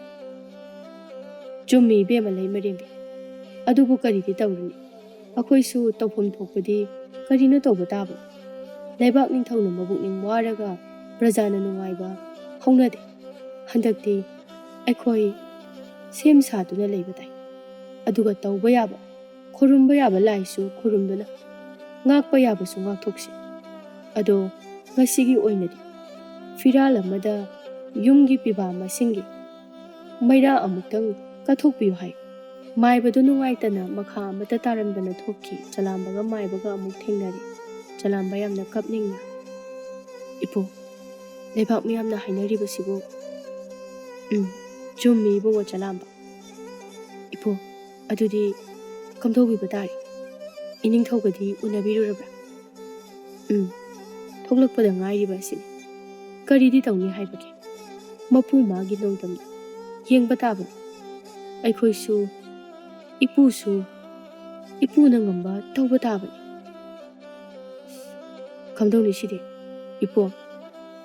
chummi bema lai marembi adubu kari di tawruni akhoi su tawphom thokpadi kari no tawba taba leibak ningthauna mabuk ning waraga prajana nungaiba haunade handakti aikhoy sem saduna leiba tai aduga tawba yaba khurumba yaba laisu khurumduna ngakpa yaba su ngak thokse ado ngasigi oinadi firal amada yumgi piba masingi maira amuktang kathokpiyu hai maibadu nungaitana makha amata taramdana thokki chalambaga maibaga amuk thengnari chalamba yamna kapningna ipo leibak miyamna hainariba sibu chummi bungo chalamba ipo adudi kamthobiba tari iningthogadi unabirurabra thoklakpada ngairiba asini karidi tawni haibaki mapu magi nongtam yengba taba aikhoisu ipuna ngamba tawba tabani kamdawni sidi ipo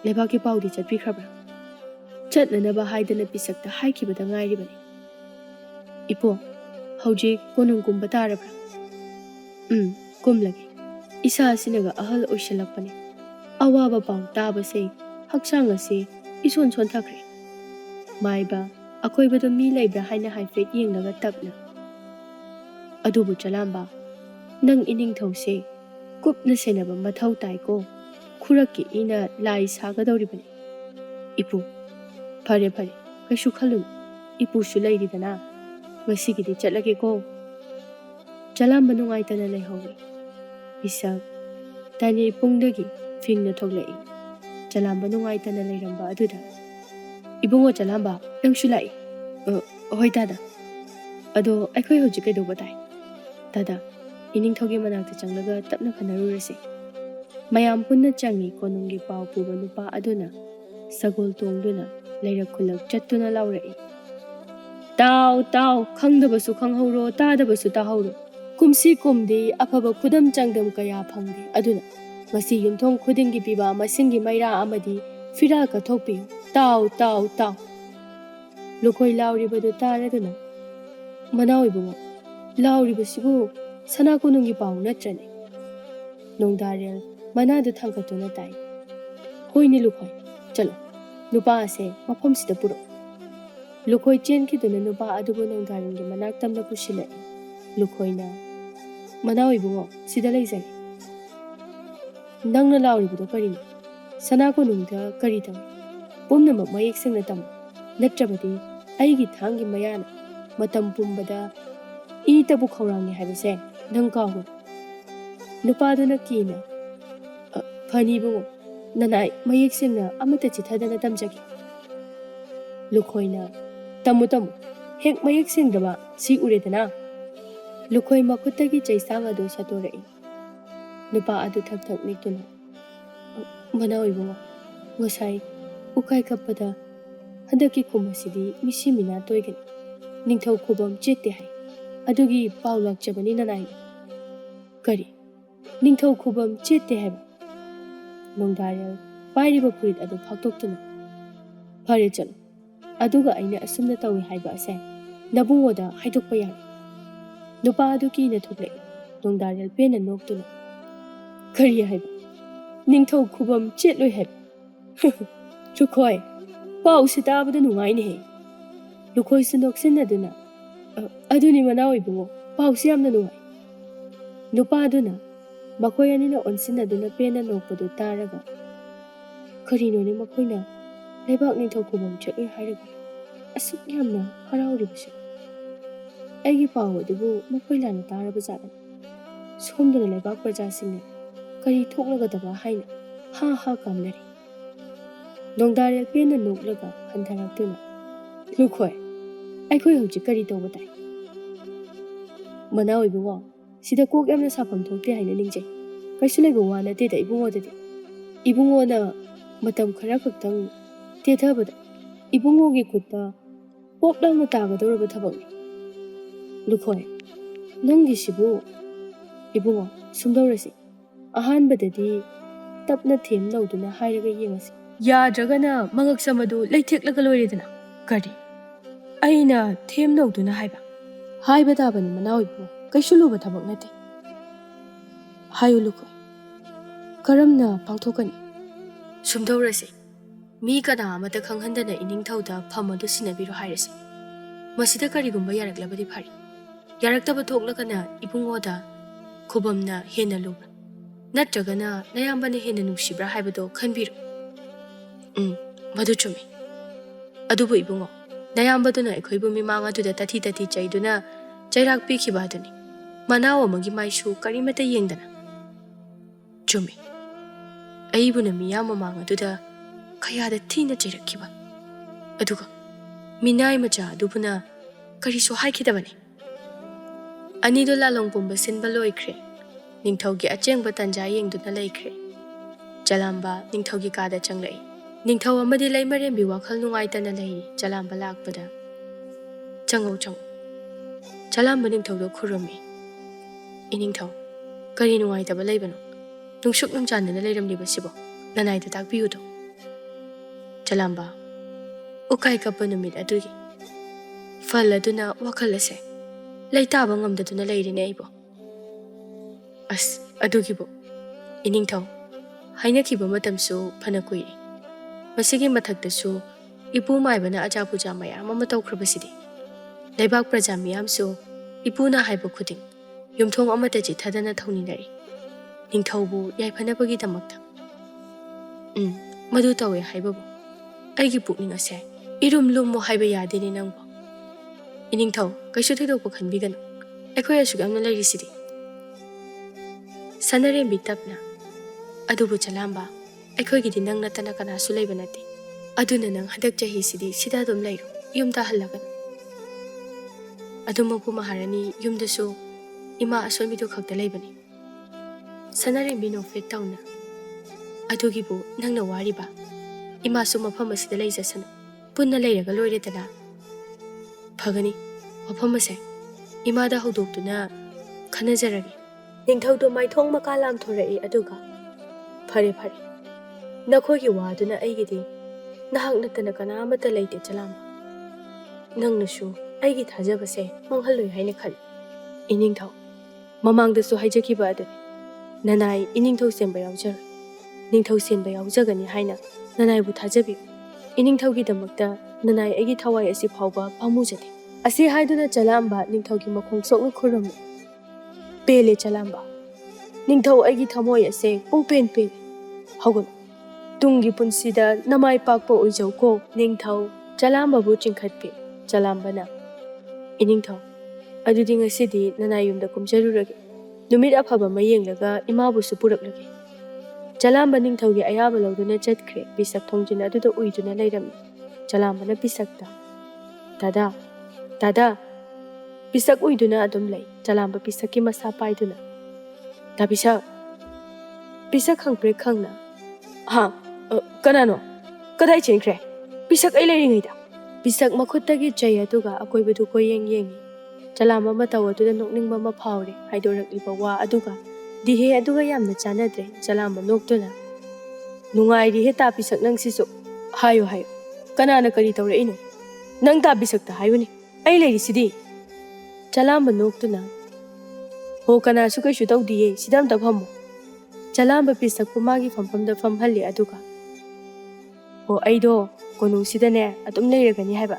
lebaki paudi chatpikhrabra chatnanaba haidana pisakta haikibada ngairibani ipo hauji konungkumba tarabra kumlagi isa asinaga ahal oisalakpani awaba pau taba se haksang ase ison son thakre maiba akoibado mi leibra haina haifet yenglaga tapna adubu chalamba nang iningthause kupna senaba mathau taiko khuraki ina lai sagadoribani ipu phare kaisu khalun ipu su leiridana ngasigidi chatlage ko chalamba nungaitana leihowi isak tani pungdagi fingna thoklai chalamba nungaitana leiramba aduda ibungo chalamba nangsu lai hoi tada ado aikhoi hoji kaidoba tai tada iningthogi manakta changlaga tapna khanarurase mayam punna changi konungi pau puba nupa aduna sagol tongduna leirak khulak chattuna laurai tau khangdabasu khanghauro tadabasu tahawro kumsi kumdi afaba khudam changdam kaya phangde aduna ngasi yumthong khudingi piba masingi maira amadi firal ka thokpi tau lokoi lauribadu taraduna manaoibungo lauribasibu sana konungi pau natrane nongdarel manadu thangkatuna tai hoini lokoi chalo nupa ase mafam sida puro lokoi chen kiduna nupa adubu nongdarengi manak tamna pusilai lokoina manaoibungo sida leizai nangna lauribadu karino sana konungda kari tawi pumnamak mayek sengna tam natrabadi aigi thangi mayana matam pumbada itabu khawrangi haibase nang kawu nupaduna kina phani bungo nanai mayek sengna amata chithadana tamjagi lukoina tamu hek mayek sengdaba si uredana lukoi makhutagi chaisang adu satorai nupa adu thak niktuna manaoibungo ngosai ukai kapada hadaki kumasidi misi mina toigani ningthau khubam chete hai adugi paulak chabani nanai kari ningthau khubam chete hai nongdarel pairiba purit adu phaktoktuna phare chalo aduga aina asumna tawi haiba ase nabungoda haidokpa yari nupa adu kina thoklai nongdarel pena noktuna Kari haiba. Ningthou khubam chetloi haiba. Lukhoi. Pau si tabada nungai ni he. Lukhoi sunok sinaduna. Aduni Manao ibungo. Pau si amna nungai. Nupa aduna. Makoi anina onsinaduna pena nokpadu taraga. Kari no ni makoi na. Lebak ningthou khubam chetloi hairaga. Asuk yamna harauribusu. Aigi pau adubu makoi lana taraba zagan. Somduna lebak prajasingne. Kari thoklagadaba haina. Ha ha kamnari. Nongdarel pena noklaga hantaraktuna. Lukhoi. Aikoi hojik kari tawba tai. Manao ibungo. Sida kok yamna sapam thokte haina ningjai. Kaisu laiba wa nate da ibungo dadi. Ibungo na matam khara khaktang tethabada. Ibungo gi khutta pop dangna tagadoraba thabakni. Lukhoi. Nangi sibu. Ibungo sumdorasi. Ahanbadadi tapna them nauduna hairaga yengasi. Yadragana mangak samadu leitheklaga loiredana. Kari. Aina them nauduna haiba. Haiba tabani Manao ibu. Kaisu luba thabak nate. Hayu lukhoi. Karamna pangthokani. Sumdorasi. Mi kana amata khanghandana iningthouda phamadu sinabiru hairasi. Masida karigumba yaraklabadi phari. Yaraktaba thoklagana ibungoda khubamna hena lubra. Natragana nayambana hena nusibra haibado khanbiru. Madu chumi. Adubu ibungo. Nayambaduna aikhoibu mimanga duda tati chaiduna chairak pikhiba aduni. Manao amagi maisu karimata yengdana. Chumi. Aibuna miyama manga duda kayada thina chairakhiba. Aduga minai macha adubuna karisu haikidabani. Anido lalong pumba sinba loikre. Ningthougi achengba tanja yengduna laikre. Jalamba ningthougi kada changlai. Ningthou amadi lai marembi wakhal nungaitana lai Jalamba lakpada. Changau. Jalamba ningthoudo khurumi. Iningthou kari nungaitaba laibano. Nungshuk nungchandana lairamliba sibo. Nanaida takbiyudo. Jalamba ukai kappa numit adugi. Fal aduna wakhalase. Laitaba ngamdaduna lairine aibo. As adugibo. Iningthou hainakiba matamsu phana kuiri. Masigi mathaktasu ipu maibana aja puja mayam ama tawkhrabasidi. Laibak praja miyamsu ipuna haiba khuding. Yumthong amata ji thadana thauninari. Ningthoubu yaifanabagi damakta. Madu tawe haibabu. Aigi pukning ase. Irum lumo haiba yadini nangbo. Iningthou kaisu thidokpa khanbiganu. Aikoi asuk yamna lairisidi. Sanarembi tapna. Adubu Jalamba. Aikoi gidi nang natana kana sulaiba nate. Aduna nang hadak jahi sidi sida dum lairu. Yumda halagan. Adumapu maharani yumdasu ima aswamidu khakta laibani. Sanarembi no fet tauna. Adugibu nangna wariba. Ima su mafam asida laijasana. Punna lairaga loiredana. Phagani mafam ase. Imada haudoktuna khanazaragi. Ningthoudo maithong makalam thorai aduga. Phare. Nakhogi waduna aigidi nahak natana kana amata laite Jalamba. Nangnasu aigi thajabase manghalloi haina khali. Iningthou mamangdasu haijakiba aduni. Nanai iningthou semba yawjar. Ningthou senba yawjagani haina nanaibu thajabi. Iningthougi damakta nanai aigi thawai asi phauba pamujade. Asi haiduna Jalamba ningthougi makhong sokna khurami. Pele Jalamba. Ningthou aigi thamoi ase pungpen. Haugun. Tungi punsida namai pakpa oijau ko Ningthou Jalamba bu chingkhatpi. Jalambana. Iningthou. Adudi ngasidi nanayumda kumjarurage. Numit afaba mayenglaga imabu supuraklage. Jalamba Ningthougi ayaba lawduna chatkre bisak thongjina aduda uiduna lairami. Jalambana bisakta. Dada. Bisak uiduna adum lai. Jalamba bisaki masa paiduna. Da bisak khangpre khangna. Ha, kanano? Kadai chenkre? Bisak ay lairingaida. Bisak makhutagi jaya tuga akoy badu ko yengi. Jalamba matawa tuda nokningba maphaure haidorakliba wa aduga. Dihe aduga yamna chanadre Jalamba noktuna. Nungairi he ta bisak nang sisu. Hayo. Kanana kari tawraino? Nang ta bisakta hayuni. Ay lairisidi. Jalamba noktuna. Ho kana su kaisu tawdiye sidam tabhamu. ꯆꯂꯥꯝꯕ ꯄꯤꯁꯛꯄꯨ ꯃꯥꯒꯤ ꯐꯝꯐꯝꯗ ꯐꯝꯍꯜꯂꯤ ꯑꯗꯨꯒ ꯑꯣ ꯑꯩꯗꯣ ꯀꯣꯅꯨꯡꯁꯤꯗꯅꯦ ꯑꯗꯨꯝ ꯂꯩꯔꯒꯅꯤ ꯍꯥꯏꯕ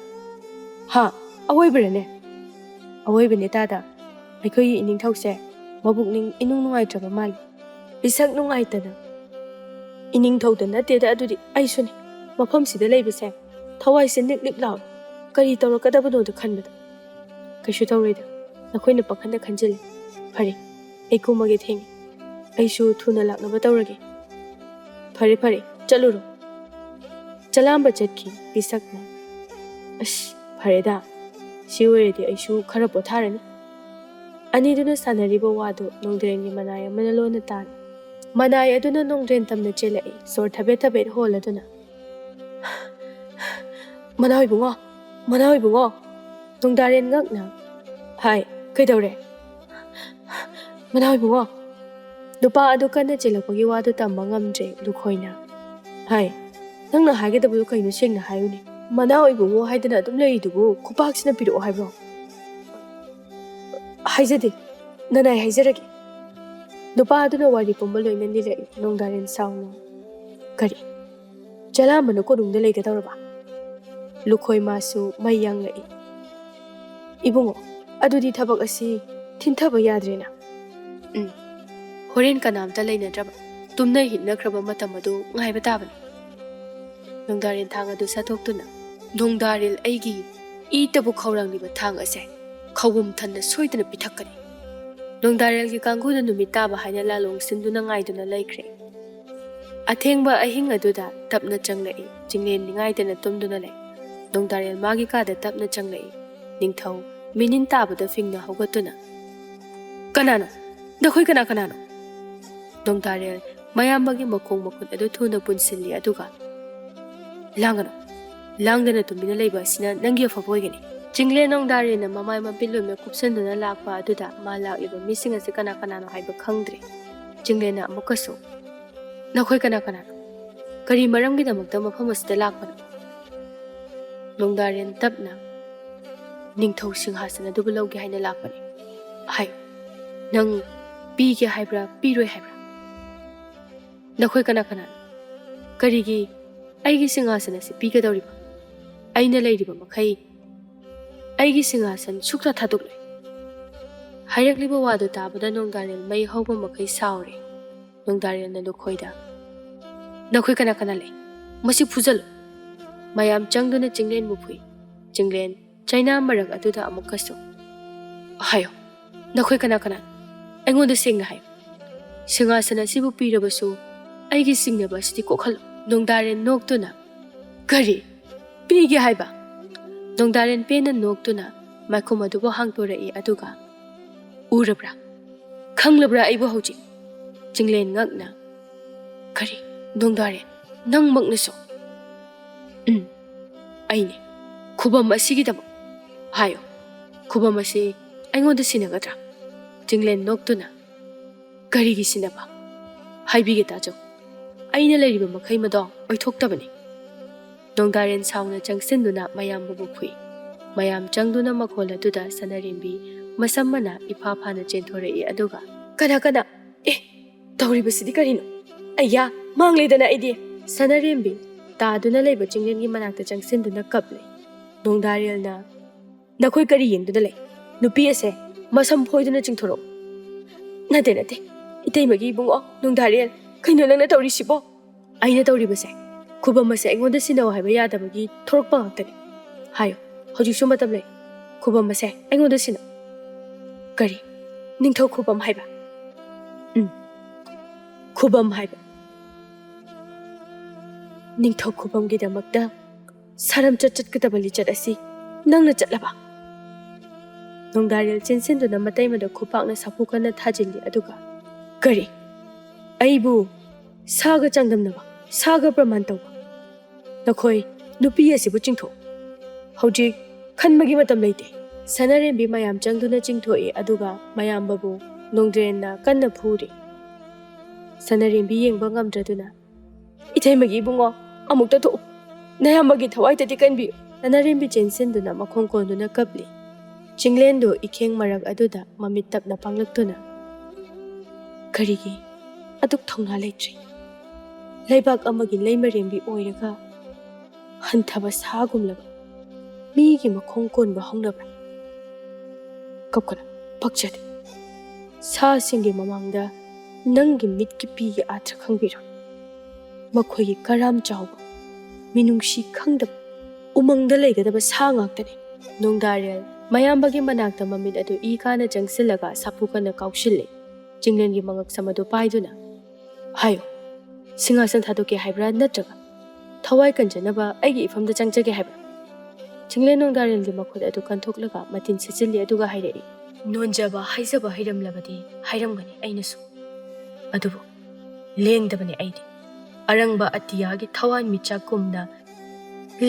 ꯍꯥ ꯑꯋꯣꯏꯕꯔꯅꯦ ꯑꯋꯣꯏꯕꯅꯦ ꯇꯥꯗ ꯑꯩꯈꯣꯏꯒꯤ ꯏꯅꯤꯡꯊꯧꯁꯦ ꯃꯕꯨꯛꯅꯤꯡ ꯏꯅꯨꯡ ꯅꯨꯡꯉꯥꯏꯇ꯭ꯔꯕ ꯃꯥꯜꯂꯤ ꯄꯤꯁꯛ ꯅꯨꯡꯉꯥꯏꯇꯅ ꯏꯅꯤꯡꯊꯧꯗ ꯅꯠꯇꯦꯗ ꯑꯗꯨꯗꯤ ꯑꯩꯁꯨꯅꯦ ꯃꯐꯝꯁꯤꯗ ꯂꯩꯕꯁꯦ ꯊꯋꯥꯏꯁꯦ ꯅꯤꯛ ꯅꯤꯛ ꯂꯥꯎꯏ ꯀꯔꯤ ꯇꯧꯔꯛꯀꯗꯕꯅꯣꯗ ꯈꯟꯕꯗ ꯀꯩꯁꯨ ꯇꯧꯔꯣꯏꯗ ꯅꯈꯣꯏꯅ ꯄꯥꯈꯟꯗ ꯈꯟꯖꯤꯜꯂꯤ ꯐꯔꯦ ꯑꯩ ꯀꯨꯝꯃꯒꯦ ꯊꯦꯡꯉꯦ ꯑꯩꯁꯨ ꯊꯨꯅ ꯂꯥꯛꯅꯕ ꯇꯧꯔꯒꯦ ꯐꯔꯦ ꯐꯔꯦ ꯆꯠꯂꯨꯔꯣ ꯆꯂꯥꯝꯕ ꯆꯠꯈꯤ ꯄꯤꯁꯛꯅ ꯑꯁ ꯐꯔꯦꯗ ꯁꯤ ꯑꯣꯏꯔꯗꯤ ꯑꯩꯁꯨ ꯈꯔ ꯄꯣꯊꯥꯔꯅꯤ ꯑꯅꯤꯗꯨꯅ ꯁꯥꯟꯅꯔꯤꯕ ꯋꯥꯗꯨ ꯅꯣꯡꯗ꯭ꯔꯦꯟꯒꯤ ꯃꯅꯥꯏ ꯑꯃꯅ ꯂꯣꯟꯅ ꯇꯥꯔꯤ ꯃꯅꯥꯏ ꯑꯗꯨꯅ ꯅꯣꯡꯗ꯭ꯔꯦꯟ ꯇꯝꯅ ꯆꯦꯜꯂꯛꯏ ꯁꯣꯔ ꯊꯕꯦꯠ ꯊꯕꯦꯠ ꯍꯣꯜꯂꯗꯨꯅ ꯃꯅꯥꯎ ꯏꯕꯨꯡꯉꯣ ꯃꯅꯥꯎ ꯏꯕꯨꯡꯉꯣ ꯅꯣꯡꯗꯥꯔꯦꯟ ꯉꯛꯅ ꯍꯥꯏ ꯀꯩꯗꯧꯔꯦ ꯃꯅꯥꯎ ꯏꯕꯨꯡꯉꯣ ꯅꯨꯄꯥ ꯑꯗꯨ ꯀꯟꯅ ꯆꯦꯜꯂꯛꯄꯒꯤ ꯋꯥꯗꯨ ꯇꯝꯕ ꯉꯝꯗ꯭ꯔꯦ ꯂꯨꯈꯣꯏꯅ ꯍꯥꯏ ꯅꯪꯅ ꯍꯥꯏꯒꯗꯕꯗꯨ ꯀꯩꯅꯣ ꯁꯦꯡꯅ ꯍꯥꯏꯌꯨꯅꯦ ꯃꯅꯥꯎ ꯏꯕꯨꯡꯉꯣ ꯍꯥꯏꯗꯅ ꯑꯗꯨꯝ ꯂꯩꯔꯤꯗꯨꯕꯨ ꯈꯨꯄꯥꯛꯁꯤꯅ ꯄꯤꯔꯛꯑꯣ ꯍꯥꯏꯕ꯭ꯔꯣ ꯍꯥꯏꯖꯗꯦ ꯅꯅꯥꯏ ꯍꯥꯏꯖꯔꯒꯦ ꯅꯨꯄꯥ ꯑꯗꯨꯅ ꯋꯥꯔꯤ ꯄꯨꯝꯕ ꯂꯣꯏꯅ ꯂꯤꯔꯛꯏ ꯅꯣꯡꯗꯥꯔꯦꯟ ꯁꯥꯎꯅ ꯀꯔꯤ ꯆꯂꯥꯝꯕꯅ ꯀꯣꯅꯨꯡꯗ ꯂꯩꯒꯗꯧꯔꯕ ꯂꯨꯈꯣꯏ ꯃꯥꯁꯨ ꯃꯩ ꯌꯥꯡꯂꯛꯏ ꯏꯕꯨꯡꯉꯣ ꯑꯗꯨꯗꯤ ꯊꯕꯛ ꯑꯁꯤ ꯊꯤꯟꯊꯕ ꯌꯥꯗ꯭ꯔꯦꯅ ꯍꯣꯔꯦꯟ ꯀꯅꯥꯝꯇ ꯂꯩꯅꯗ꯭ꯔꯕ ꯇꯨꯝꯅ ꯍꯤꯞꯅꯈ꯭ꯔꯕ ꯃꯇꯝ ꯑꯗꯨ ꯉꯥꯏꯕ ꯇꯥꯕꯅꯤ ꯅꯣꯡꯗꯥꯔꯦꯜ ꯊꯥꯡ ꯑꯗꯨ ꯁꯠꯇꯣꯛꯇꯨꯅ ꯅꯣꯡꯗꯥꯔꯦꯜ ꯑꯩꯒꯤ ꯏꯇꯕꯨ ꯈꯧꯔꯥꯡꯂꯤꯕ ꯊꯥꯡ ꯑꯁꯦ ꯈꯧꯕꯨꯝ ꯊꯟꯅ ꯁꯣꯏꯗꯅ ꯄꯤꯊꯛꯀꯅꯤ ꯅꯣꯡꯗꯥꯔꯦꯜꯒꯤ ꯀꯥꯡꯕꯨꯅ ꯅꯨꯃꯤꯠ ꯇꯥꯕ ꯍꯥꯏꯅ ꯂꯥꯂꯣꯡꯁꯤꯟꯗꯨꯅ ꯉꯥꯏꯗꯨꯅ ꯂꯩꯈ꯭ꯔꯦ ꯑꯊꯦꯡꯕ ꯑꯍꯤꯡ ꯑꯗꯨꯗ ꯇꯞꯅ ꯆꯪꯂꯛꯏ ꯆꯤꯡꯂꯦꯟ ꯅꯤꯡꯉꯥꯏꯗꯅ ꯇꯨꯝꯗꯨꯅ ꯂꯩ ꯅꯣꯡꯗꯥꯔꯦꯜ ꯃꯥꯒꯤ ꯀꯥꯗ ꯇꯞꯅ ꯆꯪꯂꯛꯏ ꯅꯤꯡꯊꯧ ꯃꯤꯅꯤꯟ ꯇꯥꯕꯗ ꯐꯤꯡꯅ ꯍꯧꯒꯠꯇꯨꯅ ꯀꯅꯥꯅꯣ ꯅꯈꯣꯏ ꯀꯅꯥꯅꯣ ꯅꯣꯡꯗꯥꯔꯦꯜ ꯃꯌꯥꯝꯕꯒꯤ ꯃꯈꯣꯡ ꯃꯈꯨꯠ ꯑꯗꯨ ꯊꯨꯅ ꯄꯨꯟꯁꯤꯜꯂꯤ ꯑꯗꯨꯒ ꯂꯥꯡꯒꯅꯨ ꯂꯥꯡꯗꯅ ꯇꯨꯃꯤꯟꯅ ꯂꯩꯕ ꯑꯁꯤꯅ ꯅꯪꯒꯤ ꯑꯐꯕ ꯑꯣꯏꯒꯅꯤ ꯆꯤꯡꯂꯦꯟ ꯅꯣꯡꯗꯥꯔꯦꯜꯅ ꯃꯃꯥꯏ ꯃꯄꯤꯠ ꯂꯣꯏꯅ ꯀꯨꯞꯁꯟꯗꯨꯅ ꯂꯥꯛꯄ ꯑꯗꯨꯗ ꯃꯥ ꯂꯥꯛꯂꯤꯕ ꯃꯤꯁꯤꯡ ꯑꯁꯤ ꯀꯅꯥꯅꯣ ꯍꯥꯏꯕ ꯈꯪꯗ꯭ꯔꯦ ꯆꯤꯡꯂꯦꯟꯅ ꯑꯃꯨꯛꯀꯁꯨ ꯅꯈꯣꯏ ꯀꯅꯥꯅꯣ ꯀꯔꯤ ꯃꯔꯝꯒꯤꯗꯃꯛꯇ ꯃꯐꯝ ꯑꯁꯤꯗ ꯂꯥꯛꯄꯅꯣ ꯅꯣꯡꯗꯥꯔꯦꯜ ꯇꯞꯅ ꯅꯤꯡꯊꯧ ꯁꯤꯡꯍꯥꯁꯟ ꯑꯗꯨꯕꯨ ꯂꯧꯒꯦ ꯍꯥꯏꯅ ꯂꯥꯛꯄꯅꯤ ꯍꯥꯏ ꯅꯪ ꯄꯤꯒꯦ ꯍꯥꯏꯕ꯭ꯔꯥ ꯄꯤꯔꯣꯏ ꯍꯥꯏꯕ꯭ꯔꯥ ꯅꯈꯣꯏ ꯀꯅꯥꯅꯣ ꯀꯔꯤꯒꯤ ꯑꯩꯒꯤ ꯁꯤꯡꯍꯥꯁꯟ ꯑꯁꯤ ꯄꯤꯒꯗꯧꯔꯤꯕ ꯑꯩꯅ ꯂꯩꯔꯤꯕ ꯃꯈꯩ ꯑꯩꯒꯤ ꯁꯤꯡꯍꯥꯁꯟ ꯁꯨꯛꯊꯥ ꯊꯥꯗꯣꯛꯂꯣꯏ ꯍꯥꯏꯔꯛꯂꯤꯕ ꯋꯥꯗꯨ ꯇꯥꯕꯗ ꯅꯣꯡꯗꯥꯔꯦꯜ ꯃꯩ ꯍꯧꯕ ꯃꯈꯩ ꯁꯥꯎꯔꯦ ꯅꯣꯡꯗꯥꯔꯦꯜꯅ ꯂꯨꯈꯣꯏꯗ ꯅꯈꯣꯏ ꯀꯅꯥ ꯂꯩ ꯃꯁꯤ ꯐꯨꯖꯜꯂꯨ ꯃꯌꯥꯝ ꯆꯪꯗꯨꯅ ꯆꯤꯡꯂꯦꯟꯕꯨ ꯐꯨꯏ ꯆꯤꯡꯂꯦꯟ ꯆꯩꯅꯥ ꯃꯔꯛ ꯑꯗꯨꯗ ꯑꯃꯨꯛꯀꯁꯨ ꯍꯥꯏꯌꯣ ꯅꯈꯣꯏ ꯀꯅꯥ ꯑꯩꯉꯣꯟꯗ ꯁꯦꯡꯅ ꯍꯥꯏꯌꯨ ꯁꯤꯡꯍꯥꯁꯟ ꯑꯁꯤꯕꯨ ꯄꯤꯔꯕꯁꯨ ꯑꯩꯒꯤ ꯆꯤꯡꯅꯕ ꯑꯁꯤꯗꯤ ꯀꯣꯛꯍꯜꯂꯨ ꯅꯣꯡꯗꯥꯔꯦꯜ ꯅꯣꯛꯇꯨꯅ ꯀꯔꯤ ꯄꯤꯒꯦ ꯍꯥꯏꯕ ꯅꯣꯡꯗꯥꯔꯦꯜ ꯄꯦꯟꯅ ꯅꯣꯛꯇꯨꯅ ꯃꯥꯏꯈꯨꯝ ꯑꯗꯨꯕꯨ ꯍꯥꯡꯗꯣꯔꯛꯏ ꯑꯗꯨꯒ ꯎꯔꯕ꯭ꯔꯥ ꯈꯪꯂꯕ꯭ꯔꯥ ꯑꯩꯕꯨ ꯍꯧꯖꯤꯛ ꯆꯤꯡꯂꯦꯟ ꯉꯛꯅ ꯀꯔꯤ ꯅꯣꯡꯗꯥꯔꯦꯜ ꯅꯪꯃꯛꯅꯁꯨ ꯑꯩꯅꯦ ꯈꯨꯕꯝ ꯑꯁꯤꯒꯤꯗꯃꯛ ꯍꯥꯏꯌꯣ ꯈꯨꯕꯝ ꯑꯁꯤ ꯑꯩꯉꯣꯟꯗ ꯁꯤꯟꯅꯒꯗ꯭ꯔꯥ ꯆꯤꯡꯂꯦꯟ ꯅꯣꯛꯇꯨꯅ ꯀꯔꯤꯒꯤ ꯁꯤꯟꯅꯕ ꯍꯥꯏꯕꯤꯒꯦ ꯇꯥꯖꯧ ꯑꯩꯅ ꯂꯩꯔꯤꯕ ꯃꯈꯩ ꯃꯗꯣ ꯑꯣꯏꯊꯣꯛꯇꯕꯅꯤ ꯅꯣꯡꯗꯥꯔꯦꯜ ꯁꯥꯎꯅ ꯆꯪꯁꯤꯟꯗꯨꯅ ꯃꯌꯥꯝꯕꯨ ꯐꯨꯏ ꯃꯌꯥꯝ ꯆꯪꯗꯨꯅ ꯃꯈꯣꯜ ꯑꯗꯨꯗ ꯁꯅꯔꯦꯝꯕꯤ ꯃꯁꯝ ꯃꯅꯥ ꯏꯐꯥ ꯐꯥꯅ ꯆꯦꯟꯊꯣꯔꯛꯏ ꯑꯗꯨꯒ ꯀꯅꯥ ꯇꯧꯔꯤꯕꯁꯤꯗꯤ ꯀꯔꯤꯅꯣ ꯑꯩꯌꯥ ꯃꯥꯡꯂꯦꯗꯅ ꯑꯩꯗꯤ ꯁꯅꯔꯦꯝꯕꯤ ꯇꯥꯗꯨꯅ ꯂꯩꯕ ꯆꯤꯡꯂꯦꯟꯒꯤ ꯃꯅꯥꯛꯇ ꯆꯪꯁꯤꯟꯗꯨꯅ ꯀꯞꯂꯤ ꯅꯣꯡꯗꯥꯔꯦꯜꯅ ꯅꯈꯣꯏ ꯀꯔꯤ ꯌꯦꯡꯗꯨꯅ ꯂꯩ ꯅꯨꯄꯤ ꯑꯁꯦ ꯃꯁꯝ ꯐꯣꯏꯗꯨꯅ ꯆꯤꯡꯊꯣꯔꯛꯎ ꯅꯠꯇꯦ ꯏꯇꯩꯃꯒꯤ ꯏꯕꯨꯡꯉꯣ ꯅꯣꯡꯗꯥꯔꯦꯜ ꯀꯩꯅꯣ ꯅꯪꯅ ꯇꯧꯔꯤꯁꯤꯕꯣ ꯑꯩꯅ ꯇꯧꯔꯤꯕꯁꯦ ꯈꯨꯕꯝ ꯑꯁꯦ ꯑꯩꯉꯣꯟꯗ ꯁꯤꯟꯅꯧ ꯍꯥꯏꯕ ꯌꯥꯗꯕꯒꯤ ꯊꯣꯔꯛꯄ ꯉꯥꯛꯇꯅꯤ ꯍꯥꯏꯌꯣ ꯍꯧꯖꯤꯛꯁꯨ ꯃꯇꯝ ꯂꯩ ꯈꯨꯕꯝ ꯑꯁꯦ ꯑꯩꯉꯣꯟꯗ ꯁꯤꯟꯅꯧ ꯀꯔꯤ ꯅꯤꯡꯊꯧ ꯈꯨꯕꯝ ꯍꯥꯏꯕ ꯈꯨꯕꯝ ꯍꯥꯏꯕ ꯅꯤꯡꯊꯧ ꯈꯨꯕꯝꯒꯤꯗꯃꯛꯇ ꯁꯥꯔꯝꯆꯠ ꯆꯠꯀꯗꯕ ꯂꯤꯆꯠ ꯑꯁꯤ ꯅꯪꯅ ꯆꯠꯂꯕ ꯅꯣꯡꯗꯥꯔꯦꯜ ꯆꯦꯟꯁꯤꯟꯗꯨꯅ ꯃꯇꯩꯃꯗ ꯈꯨꯄꯥꯛꯅ ꯁꯥꯐꯨ ꯀꯟꯅ ꯊꯥꯖꯤꯜꯂꯤ ꯑꯗꯨꯒ ꯀꯔꯤ ꯑꯩꯕꯨ ꯁꯥꯒ ꯆꯥꯡꯗꯝꯅꯕ ꯁꯥꯒ ꯄ꯭ꯔꯃꯥꯟ ꯇꯧꯕ ꯅꯈꯣꯏ ꯅꯨꯄꯤ ꯑꯁꯤꯕꯨ ꯆꯤꯡꯊꯣꯛ ꯍꯧꯖꯤꯛ ꯈꯟꯕꯒꯤ ꯃꯇꯝ ꯂꯩꯇꯦ ꯁꯅꯔꯦꯝꯕꯤ ꯃꯌꯥꯝ ꯆꯪꯗꯨꯅ ꯆꯤꯡꯊꯣꯛꯏ ꯑꯗꯨꯒ ꯃꯌꯥꯝꯕꯕꯨ ꯅꯣꯡꯗ꯭ꯔꯦꯟꯅ ꯀꯟꯅ ꯐꯨꯔꯤ ꯁꯅꯔꯦꯝꯕꯤ ꯌꯦꯡꯕ ꯉꯝꯗ꯭ꯔꯗꯨꯅ ꯏꯇꯩꯃꯒꯤ ꯏꯕꯨꯡꯉꯣ ꯑꯃꯨꯛꯇ ꯊꯣꯛꯎ ꯅꯌꯥꯝꯕꯒꯤ ꯊꯋꯥꯏꯇꯗꯤ ꯀꯟꯕꯤꯌꯨ ꯁꯅꯔꯦꯝꯕꯤ ꯆꯦꯟꯁꯤꯟꯗꯨꯅ ꯃꯈꯣꯡ ꯀꯣꯟꯗꯨꯅ ꯀꯞꯂꯤ ꯆꯤꯡꯂꯦꯟꯗꯨ ꯏꯈꯦꯡ ꯃꯔꯛ ꯑꯗꯨꯗ ꯃꯃꯤꯠ ꯇꯞꯅ ꯄꯥꯡꯂꯛꯇꯨꯅ ꯀꯔꯤꯒꯤ ꯑꯗꯨꯛ ꯊꯧꯅꯥ ꯂꯩꯇ꯭ꯔꯤ ꯂꯩꯕꯥꯛ ꯑꯃꯒꯤ ꯂꯩꯃꯔꯦꯝꯕꯤ ꯑꯣꯏꯔꯒ ꯍꯟꯊꯕ ꯁꯥꯒꯨꯝꯂꯕ ꯃꯤꯒꯤ ꯃꯈꯣꯡ ꯀꯣꯟꯕ ꯍꯧꯅꯕ꯭ꯔꯥ ꯀꯞꯀꯅꯨ ꯄꯛꯆꯗꯦ ꯁꯥꯁꯤꯡꯒꯤ ꯃꯃꯥꯡꯗ ꯅꯪꯒꯤ ꯃꯤꯠꯀꯤ ꯄꯤꯒꯤ ꯑꯥꯊ꯭ꯔ ꯈꯪꯕꯤꯔꯣ ꯃꯈꯣꯏꯒꯤ ꯀꯔꯥꯝ ꯆꯥꯎꯕ ꯃꯤꯅꯨꯡꯁꯤ ꯈꯪꯗꯕ ꯎꯃꯪꯗ ꯂꯩꯒꯗꯕ ꯁꯥ ꯉꯥꯛꯇꯅꯤ ꯅꯣꯡꯗꯥꯔꯦꯜ ꯃꯌꯥꯝꯕꯒꯤ ꯃꯅꯥꯛꯇ ꯃꯃꯤꯠ ꯑꯗꯨ ꯏ ꯀꯥꯅ ꯆꯪꯁꯤꯜꯂꯒ ꯁꯥꯐꯨ ꯀꯟꯅ ꯀꯥꯎꯁꯤꯜꯂꯦ ꯆꯤꯡꯂꯦꯟꯒꯤ ꯃꯉꯛꯁꯝ ꯑꯗꯨ ꯄꯥꯏꯗꯨꯅ ꯍꯥꯏꯌꯣ ꯁꯤꯡꯍꯥꯁꯟ ꯊꯥꯗꯣꯛꯀꯦ ꯍꯥꯏꯕ꯭ꯔꯥ ꯅꯠꯇ꯭ꯔꯒ ꯊꯋꯥꯏ ꯀꯟꯖꯅꯕ ꯑꯩꯒꯤ ꯏꯐꯝꯗ ꯆꯪꯖꯒꯦ ꯍꯥꯏꯕ꯭ꯔꯥ ꯆꯤꯡꯂꯦꯟ ꯅꯣꯡꯗꯥꯔꯦꯜꯒꯤ ꯃꯈꯨꯠ ꯑꯗꯨ ꯀꯟꯊꯣꯛꯂꯒ ꯃꯇꯤꯟ ꯁꯤꯠꯆꯤꯜꯂꯤ ꯑꯗꯨꯒ ꯍꯥꯏꯔꯛꯏ ꯅꯣꯟꯖꯕ ꯍꯥꯏꯖꯕ ꯍꯩꯔꯝꯂꯕꯗꯤ ꯍꯥꯏꯔꯝꯒꯅꯤ ꯑꯩꯅꯁꯨ ꯑꯗꯨꯕꯨ ꯂꯦꯡꯗꯕꯅꯤ ꯑꯩꯗꯤ ꯑꯔꯪꯕ ꯑꯇꯤꯌꯥꯒꯤ ꯊꯋꯥꯟ ꯃꯤꯆꯥꯛꯀꯨꯝꯅ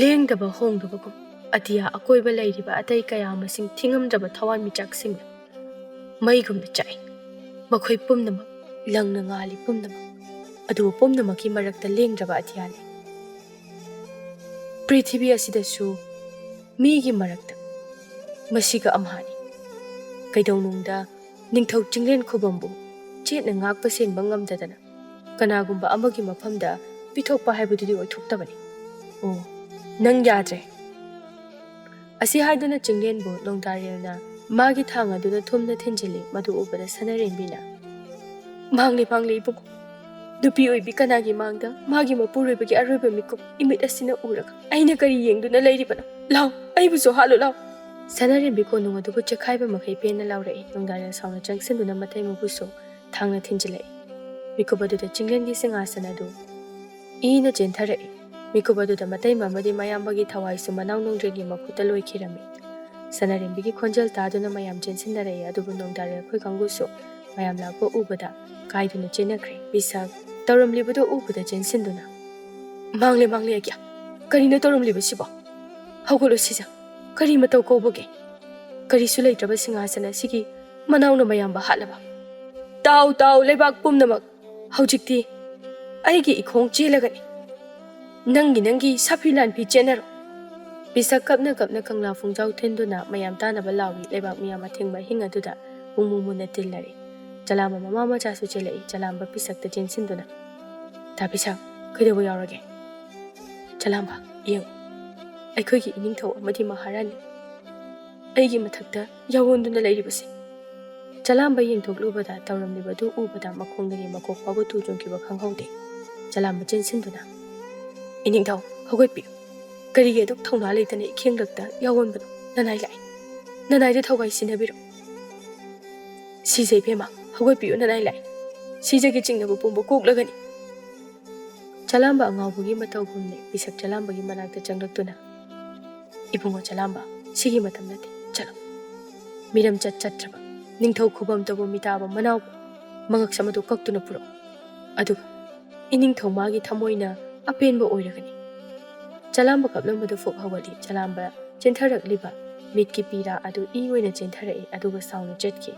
ꯂꯦꯡꯗꯕ ꯍꯣꯡꯗꯕꯒꯨꯝ ꯑꯇꯤꯌꯥ ꯑꯀꯣꯏꯕ ꯂꯩꯔꯤꯕ ꯑꯇꯩ ꯀꯌꯥ ꯃꯁꯤꯡ ꯊꯤꯉꯝꯗ꯭ꯔꯕ ꯊꯋꯥꯟ ꯃꯤꯆꯥꯛꯁꯤꯡꯅ ꯃꯩꯒꯨꯝꯅ ꯆꯥꯛꯏ ꯃꯈꯣꯏ ꯄꯨꯝꯅꯃꯛ ꯂꯪꯅ ꯉꯥꯜꯂꯤ ꯄꯨꯝꯅꯃꯛ ꯑꯗꯨꯕꯨ ꯄꯨꯝꯅꯃꯛꯀꯤ ꯃꯔꯛꯇ ꯂꯦꯡꯗ꯭ꯔꯕ ꯑꯇꯤꯌꯥ ꯂꯩ ꯄ꯭ꯔꯤꯊꯤꯕꯤ ꯑꯁꯤꯗꯁꯨ ꯃꯤꯒꯤ ꯃꯔꯛꯇ ꯃꯁꯤꯒ ꯑꯝꯍꯥꯅꯤ ꯀꯩꯗꯧꯅꯨꯡꯗ ꯅꯤꯡꯊꯧ ꯆꯤꯡꯂꯦꯟ ꯈꯨꯕꯝꯕꯨ ꯆꯦꯠꯅ ꯉꯥꯛꯄ ꯁꯦꯟꯕ ꯉꯝꯗꯗꯅ ꯀꯅꯥꯒꯨꯝꯕ ꯑꯃꯒꯤ ꯃꯐꯝꯗ ꯄꯤꯊꯣꯛꯄ ꯍꯥꯏꯕꯗꯨꯗꯤ ꯑꯣꯏꯊꯣꯛꯇꯕꯅꯤ ꯑꯣ ꯅꯪ ꯌꯥꯗ꯭ꯔꯦ ꯑꯁꯤ ꯍꯥꯏꯗꯨꯅ ꯆꯤꯡꯂꯦꯟꯕꯨ ꯅꯣꯡꯗꯥꯔꯦꯜꯅ ꯃꯥꯒꯤ ꯊꯥꯡ ꯑꯗꯨꯅ ꯊꯨꯝꯅ ꯊꯤꯟꯖꯤꯜꯂꯤ ꯃꯗꯨ ꯎꯕꯗ ꯁꯅꯔꯦꯝꯕꯤꯅ ꯃꯥꯡꯂꯦ ꯃꯥꯡꯂꯦ ꯏꯕꯨꯡꯉꯣ ꯅꯨꯄꯤ ꯑꯣꯏꯕꯤ ꯀꯅꯥꯒꯤ ꯃꯥꯡꯗ ꯃꯥꯒꯤ ꯃꯄꯨꯔꯣꯏꯕꯒꯤ ꯑꯔꯣꯏꯕ ꯃꯤꯀꯨꯞ ꯏꯃꯤꯠ ꯑꯁꯤꯅ ꯎꯔꯒ ꯑꯩꯅ ꯀꯔꯤ ꯌꯦꯡꯗꯨꯅ ꯂꯩꯔꯤꯕꯅꯣ ꯂꯥꯎ ꯑꯩꯕꯨꯁꯨ ꯍꯥꯠꯂꯨ ꯂꯥꯎ ꯁꯅꯔꯦꯝꯕꯤ ꯀꯣꯅꯨꯡ ꯑꯗꯨꯕꯨ ꯆꯦꯈꯥꯏꯕ ꯃꯈꯩ ꯄꯦꯟꯅ ꯂꯥꯎꯔꯛꯏ ꯅꯣꯡꯗꯥꯔꯦꯜ ꯁꯥꯎꯅ ꯆꯪꯁꯤꯟꯗꯨꯅ ꯃꯇꯩꯃꯕꯨꯁꯨ ꯊꯥꯡꯅ ꯊꯤꯟꯖꯤꯜꯂꯛꯏ ꯃꯤꯀꯨꯞ ꯑꯗꯨꯗ ꯆꯤꯡꯂꯦꯟꯒꯤ ꯁꯤꯡꯍꯥꯁꯟ ꯑꯗꯨ ꯏꯅ ꯆꯦꯟꯊꯔꯛꯏ ꯃꯤꯀꯨꯞ ꯑꯗꯨꯗ ꯃꯇꯩꯃ ꯑꯃꯗꯤ ꯃꯌꯥꯝꯕꯒꯤ ꯊꯋꯥꯏꯁꯨ ꯃꯅꯥꯎ ꯅꯣꯡꯗ꯭ꯔꯦꯟꯒꯤ ꯃꯈꯨꯠꯇ ꯂꯣꯏꯈꯤꯔꯝꯃꯤ ꯁꯅꯔꯦꯝꯕꯤꯒꯤ ꯈꯣꯟꯖꯦꯜ ꯇꯥꯗꯨꯅ ꯃꯌꯥꯝ ꯆꯦꯟꯁꯤꯟꯅꯔꯛꯏ ꯑꯗꯨꯕꯨ ꯅꯣꯡꯗꯥꯔꯦꯜ ꯈꯣꯏ ꯀꯥꯡꯕꯨꯁꯨ ꯃꯌꯥꯝ ꯂꯥꯛꯄ ꯎꯕꯗ ꯀꯥꯏꯗꯨꯅ ꯆꯦꯟꯅꯈ꯭ꯔꯦ ꯕꯤꯁꯛ ꯇꯧꯔꯝꯂꯤꯕꯗꯨ ꯎꯕꯗ ꯆꯦꯟꯁꯤꯟꯗꯨꯅ ꯃꯥꯡꯂꯦ ꯃꯥꯡꯂꯦ ꯑꯩꯒ꯭ꯌꯥ ꯀꯔꯤꯅꯣ ꯇꯧꯔꯝꯂꯤꯕꯁꯤꯕꯣ ꯍꯧꯒꯠꯂꯣ ꯁꯤꯖ ꯀꯔꯤ ꯃꯇꯧ ꯀꯧꯕꯒꯦ ꯀꯔꯤꯁꯨ ꯂꯩꯇ꯭ꯔꯕ ꯁꯤꯡꯍꯥꯁꯟ ꯑꯁꯤꯒꯤ ꯃꯅꯥꯎꯅ ꯃꯌꯥꯝꯕ ꯍꯥꯠꯂꯕ ꯇꯥꯎ ꯇꯥꯎ ꯂꯩꯕꯥꯛ ꯄꯨꯝꯅꯃꯛ ꯍꯧꯖꯤꯛꯇꯤ ꯑꯩꯒꯤ ꯏꯈꯣꯡ ꯆꯦꯜꯂꯒꯅꯤ ꯅꯪꯒꯤ ꯁꯥꯐꯤ ꯂꯥꯟꯐꯤ ꯆꯦꯟꯅꯔꯣ ꯕꯤꯁꯛ ꯀꯞꯅ ꯀꯞꯅ ꯀꯪꯂꯥ ꯐꯨꯡꯖꯥꯎ ꯊꯤꯟꯗꯨꯅ ꯃꯌꯥꯝ ꯇꯥꯅꯕ ꯂꯥꯎꯏ ꯂꯩꯕꯥꯛ ꯃꯤꯌꯥꯝ ꯑꯊꯤꯡꯕ ꯑꯍꯤꯡ ꯑꯗꯨꯗ ꯄꯨꯡꯃꯨ ꯃꯨꯟꯅ ꯇꯤꯜꯂꯔꯤ ꯆꯂꯥꯝꯕ ꯃꯃꯥ ꯃꯆꯥꯁꯨ ꯆꯦꯜꯂꯛꯏ ꯆꯂꯥꯝꯕ ꯕꯤꯁꯛꯇ ꯆꯦꯟꯁꯤꯟꯗꯨꯅ ꯇꯥ ꯕꯤꯁꯛ ꯀꯩꯗꯧꯕ ꯌꯥꯎꯔꯒꯦ ꯆꯂꯥꯝꯕ ꯌꯦꯡꯉꯨ ꯑꯩꯈꯣꯏꯒꯤ ꯏꯅꯤꯡꯊꯧ ꯑꯃꯗꯤ ꯃꯍꯥꯔꯥꯅꯤ ꯑꯩꯒꯤ ꯃꯊꯛꯇ ꯌꯥꯎꯑꯣꯟꯗꯨꯅ ꯂꯩꯔꯤꯕꯁꯦ ꯆꯂꯥꯝꯕ ꯌꯦꯡꯊꯣꯛꯂꯨꯕꯗ ꯇꯧꯔꯝꯂꯤꯕꯗꯨ ꯎꯕꯗ ꯃꯈꯣꯡꯗꯒꯤ ꯃꯀꯣꯛ ꯐꯥꯎꯕ ꯇꯨ ꯆꯨꯡꯈꯤꯕ ꯈꯪꯍꯧꯗꯦ ꯆꯂꯥꯝꯕ ꯆꯦꯟꯁꯤꯟꯗꯨꯅ ꯏꯅꯤꯡꯊꯧ ꯍꯧꯒꯠꯄꯤꯌꯨ ꯀꯔꯤꯒꯤ ꯑꯗꯨꯛ ꯊꯧꯅꯥ ꯂꯩꯇꯅ ꯏꯈꯦꯡꯂꯛꯇ ꯌꯥꯎꯑꯣꯟꯕꯅꯣ ꯅꯅꯥꯏ ꯂꯥꯛꯏ ꯅꯅꯥꯏꯗ ꯊꯧꯒꯥꯏ ꯁꯤꯟꯅꯕꯤꯔꯣ ꯁꯤꯖ ꯏꯕꯦꯝꯃ ꯍꯧꯒꯠꯄꯤꯌꯨ ꯅꯅꯥꯏ ꯂꯥꯛꯏ ꯁꯤꯖꯒꯤ ꯆꯤꯡꯅꯕ ꯄꯨꯝꯕ ꯀꯣꯛꯂꯒꯅꯤ ꯆꯂꯥꯝꯕ ꯑꯉꯥꯎꯕꯒꯤ ꯃꯇꯧꯒꯨꯝꯅ ꯕꯤꯁꯛ ꯆꯂꯥꯝꯕꯒꯤ ꯃꯅꯥꯛꯇ ꯆꯪꯂꯛꯇꯨꯅ ꯏꯕꯨꯡꯉꯣ ꯆꯂꯥꯝꯕ ꯁꯤꯒꯤ ꯃꯇꯝ ꯅꯠꯇꯦ ꯆꯠꯂꯣ ꯃꯤꯔꯝ ꯆꯠꯇ꯭ꯔꯕ ꯅꯤꯡꯊꯧ ꯈꯨꯕꯝꯇꯕꯨ ꯃꯤꯇꯥꯕ ꯃꯅꯥꯎꯕꯨ ꯃꯉꯛꯁꯝ ꯑꯗꯨ ꯀꯛꯇꯨꯅ ꯄꯨꯔꯛꯎ ꯑꯗꯨꯒ ꯏꯅꯤꯡꯊꯧ ꯃꯥꯒꯤ ꯊꯃꯣꯏꯅ ꯑꯄꯦꯟꯕ ꯑꯣꯏꯔꯒꯅꯤ ꯆꯂꯥꯝꯕ ꯀꯞꯂꯝꯕꯗꯨ ꯐꯨꯛ ꯍꯧꯒꯠꯂꯤ ꯆꯂꯥꯝꯕ ꯆꯦꯟꯊꯔꯛꯂꯤꯕ ꯃꯤꯠꯀꯤ ꯄꯤꯔꯥ ꯑꯗꯨ ꯏ ꯑꯣꯏꯅ ꯆꯦꯟꯊꯔꯛꯏ ꯑꯗꯨꯒ ꯁꯥꯎꯅ ꯆꯠꯈꯤ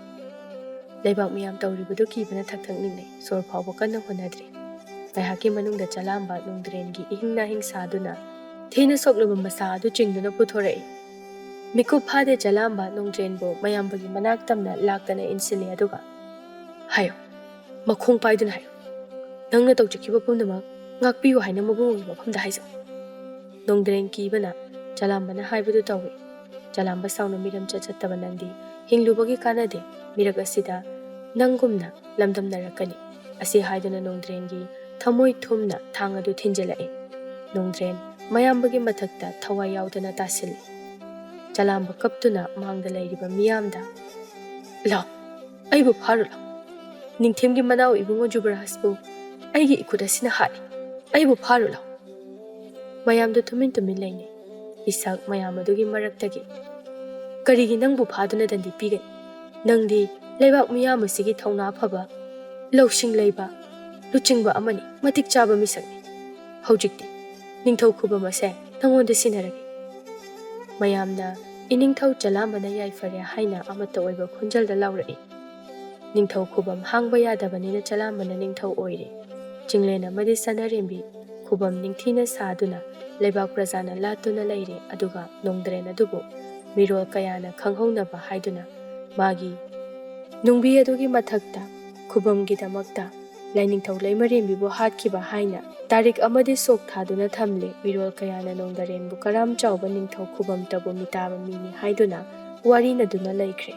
ꯂꯩꯕꯥꯛ ꯃꯤꯌꯥꯝ ꯇꯧꯔꯤꯕꯗꯨ ꯀꯤꯕꯅ ꯊꯛ ꯊꯛ ꯅꯤꯡꯅꯩ ꯁꯣꯔ ꯐꯥꯎꯕ ꯀꯟꯅ ꯍꯣꯠꯅꯗ꯭ꯔꯤ ꯉꯥꯏꯍꯥꯛꯀꯤ ꯃꯅꯨꯡꯗ ꯆꯂꯥꯝꯕ ꯅꯣꯡꯗ꯭ꯔꯦꯟꯒꯤ ꯏꯍꯤꯡ ꯅꯥꯍꯤꯡ ꯁꯥꯗꯨꯅ ꯊꯤꯅ ꯁꯣꯛꯂꯕ ꯃꯁꯥ ꯑꯗꯨ ꯆꯤꯡꯗꯨꯅ ꯄꯨꯊꯣꯔꯛꯏ ꯃꯤꯀꯨꯞ ꯐꯥꯗꯦ ꯆꯂꯥꯝꯕ ꯅꯣꯡꯗ꯭ꯔꯦꯟꯕꯨ ꯃꯌꯥꯝꯕꯒꯤ ꯃꯅꯥꯛ ꯇꯝꯅ ꯂꯥꯛꯇꯅ ꯏꯟꯁꯤꯜꯂꯤ ꯑꯗꯨꯒ ꯍꯥꯏꯌꯣ ꯃꯈꯣꯡ ꯄꯥꯏꯗꯨꯅ ꯍꯥꯏꯌꯣ ꯅꯪꯅ ꯇꯧꯖꯈꯤꯕ ꯄꯨꯝꯅꯃꯛ ꯉꯥꯛꯄꯤꯌꯨ ꯍꯥꯏꯅ ꯃꯕꯨꯡꯒꯤ ꯃꯐꯝꯗ ꯍꯥꯏꯖꯧ ꯅꯣꯡꯗ꯭ꯔꯦꯟ ꯀꯤꯕꯅ ꯆꯂꯥꯝꯕꯅ ꯍꯥꯏꯕꯗꯨ ꯇꯧꯏ ꯆꯂꯥꯝꯕ ꯁꯥꯎꯅ ꯃꯤꯔꯝ ꯆꯠꯇꯕ ꯅꯪꯗꯤ ꯍꯤꯡꯂꯨꯕꯒꯤ ꯀꯥꯟꯅꯗꯦ ꯃꯤꯔꯛ ꯑꯁꯤꯗ ꯅꯪꯒꯨꯝꯅ ꯂꯝꯗꯝꯅꯔꯛꯀꯅꯤ ꯑꯁꯤ ꯍꯥꯏꯗꯨꯅ ꯅꯣꯡꯗ꯭ꯔꯦꯟꯒꯤ ꯊꯃꯣꯏ ꯊꯨꯝꯅ ꯊꯥꯡ ꯑꯗꯨ ꯊꯤꯟꯖꯤꯜꯂꯛꯏ ꯅꯣꯡꯗ꯭ꯔꯦꯟ ꯃꯌꯥꯝꯕꯒꯤ ꯃꯊꯛꯇ ꯊꯋꯥꯏ ꯌꯥꯎꯗꯅ ꯇꯥꯁꯤꯜꯂꯤ ꯆꯂꯥꯝꯕ ꯀꯞꯇꯨꯅ ꯃꯥꯡꯗ ꯂꯩꯔꯤꯕ ꯃꯤꯌꯥꯝꯗ ꯂꯥꯎ ꯑꯩꯕꯨ ꯐꯥꯔꯨ ꯂꯥꯎ ꯅꯤꯡꯊꯦꯝꯒꯤ ꯃꯅꯥꯎ ꯏꯕꯨꯡꯉꯣ ꯖꯨꯕꯔꯥꯖꯄꯨ ꯑꯩꯒꯤ ꯏꯈꯨꯠ ꯑꯁꯤꯅ ꯍꯥꯠꯂꯤ ꯑꯩꯕꯨ ꯐꯥꯔꯨ ꯂꯥꯎ ꯃꯌꯥꯝꯗꯨ ꯇꯨꯃꯤꯟ ꯇꯨꯃꯤꯟ ꯂꯩꯅꯩ ꯕꯤꯁꯛ ꯃꯌꯥꯝ ꯑꯗꯨꯒꯤ ꯃꯔꯛꯇꯒꯤ ꯀꯔꯤꯒꯤ ꯅꯪꯕꯨ ꯐꯥꯗꯨꯅ ꯗꯟꯗꯤ ꯄꯤꯒꯅꯤ ꯅꯪꯗꯤ ꯂꯩꯕꯥꯛ ꯃꯤꯌꯥꯝ ꯑꯁꯤꯒꯤ ꯊꯧꯅꯥ ꯐꯕ ꯂꯧꯁꯤꯡ ꯂꯩꯕ ꯂꯨꯆꯤꯡꯕ ꯑꯃꯅꯤ ꯃꯇꯤꯛ ꯆꯥꯕ ꯃꯤꯁꯛꯅꯤ ꯍꯧꯖꯤꯛꯇꯤ ꯅꯤꯡꯊꯧ ꯈꯨꯕꯝ ꯑꯁꯦ ꯅꯪꯉꯣꯟꯗ ꯁꯤꯟꯅꯔꯒꯦ ꯃꯌꯥꯝꯅ ꯏꯅꯤꯡꯊꯧ ꯆꯂꯥꯝꯕꯅ ꯌꯥꯏꯐꯔꯦ ꯍꯥꯏꯅ ꯑꯃꯠꯇ ꯑꯣꯏꯕ ꯈꯣꯟꯖꯦꯜꯗ ꯂꯥꯎꯔꯛꯏ ꯅꯤꯡꯊꯧ ꯈꯨꯕꯝ ꯍꯥꯡꯕ ꯌꯥꯗꯕꯅꯤꯅ ꯆꯂꯥꯝꯕꯅ ꯅꯤꯡꯊꯧ ꯑꯣꯏꯔꯦ ꯆꯤꯡꯂꯦꯟ ꯑꯃꯗꯤ ꯁꯅꯔꯦꯝꯕꯤ ꯈꯨꯕꯝ ꯅꯤꯡꯊꯤꯅ ꯁꯥꯗꯨꯅ ꯂꯩꯕꯥꯛ ꯄ꯭ꯔꯖꯥꯅ ꯂꯥꯠꯇꯨꯅ ꯂꯩꯔꯦ ꯑꯗꯨꯒ ꯅꯣꯡꯗ꯭ꯔꯦꯟ ꯑꯗꯨꯕꯨ ꯃꯤꯔꯣꯜ ꯀꯌꯥꯅ ꯈꯪꯍꯧꯅꯕ ꯍꯥꯏꯗꯨꯅ ꯃꯥꯒꯤ ꯅꯨꯡꯕꯤ ꯑꯗꯨꯒꯤ ꯃꯊꯛꯇ ꯈꯨꯕꯝꯒꯤꯗꯃꯛꯇ ꯂꯥꯏꯅꯤꯡꯊꯧ ꯂꯩꯃꯔꯦꯟꯕꯤꯕꯨ ꯍꯥꯠꯈꯤꯕ ꯍꯥꯏꯅ ꯇꯥꯔꯤꯛ ꯑꯃꯗꯤ ꯁꯣꯛ ꯊꯥꯗꯨꯅ ꯊꯝꯂꯤ꯫ ꯃꯤꯔꯣꯜ ꯀꯌꯥꯅ ꯅꯣꯡꯗꯥꯔꯦꯟꯕꯨ ꯀꯔꯥꯝ ꯆꯥꯎꯕ ꯅꯤꯡꯊꯧ ꯈꯨꯕꯝꯇꯕꯨ ꯃꯤꯇꯥꯕ ꯃꯤꯅꯤ ꯍꯥꯏꯗꯨꯅ ꯋꯥꯔꯤꯅꯗꯨꯅ ꯂꯩꯈ꯭ꯔꯦ꯫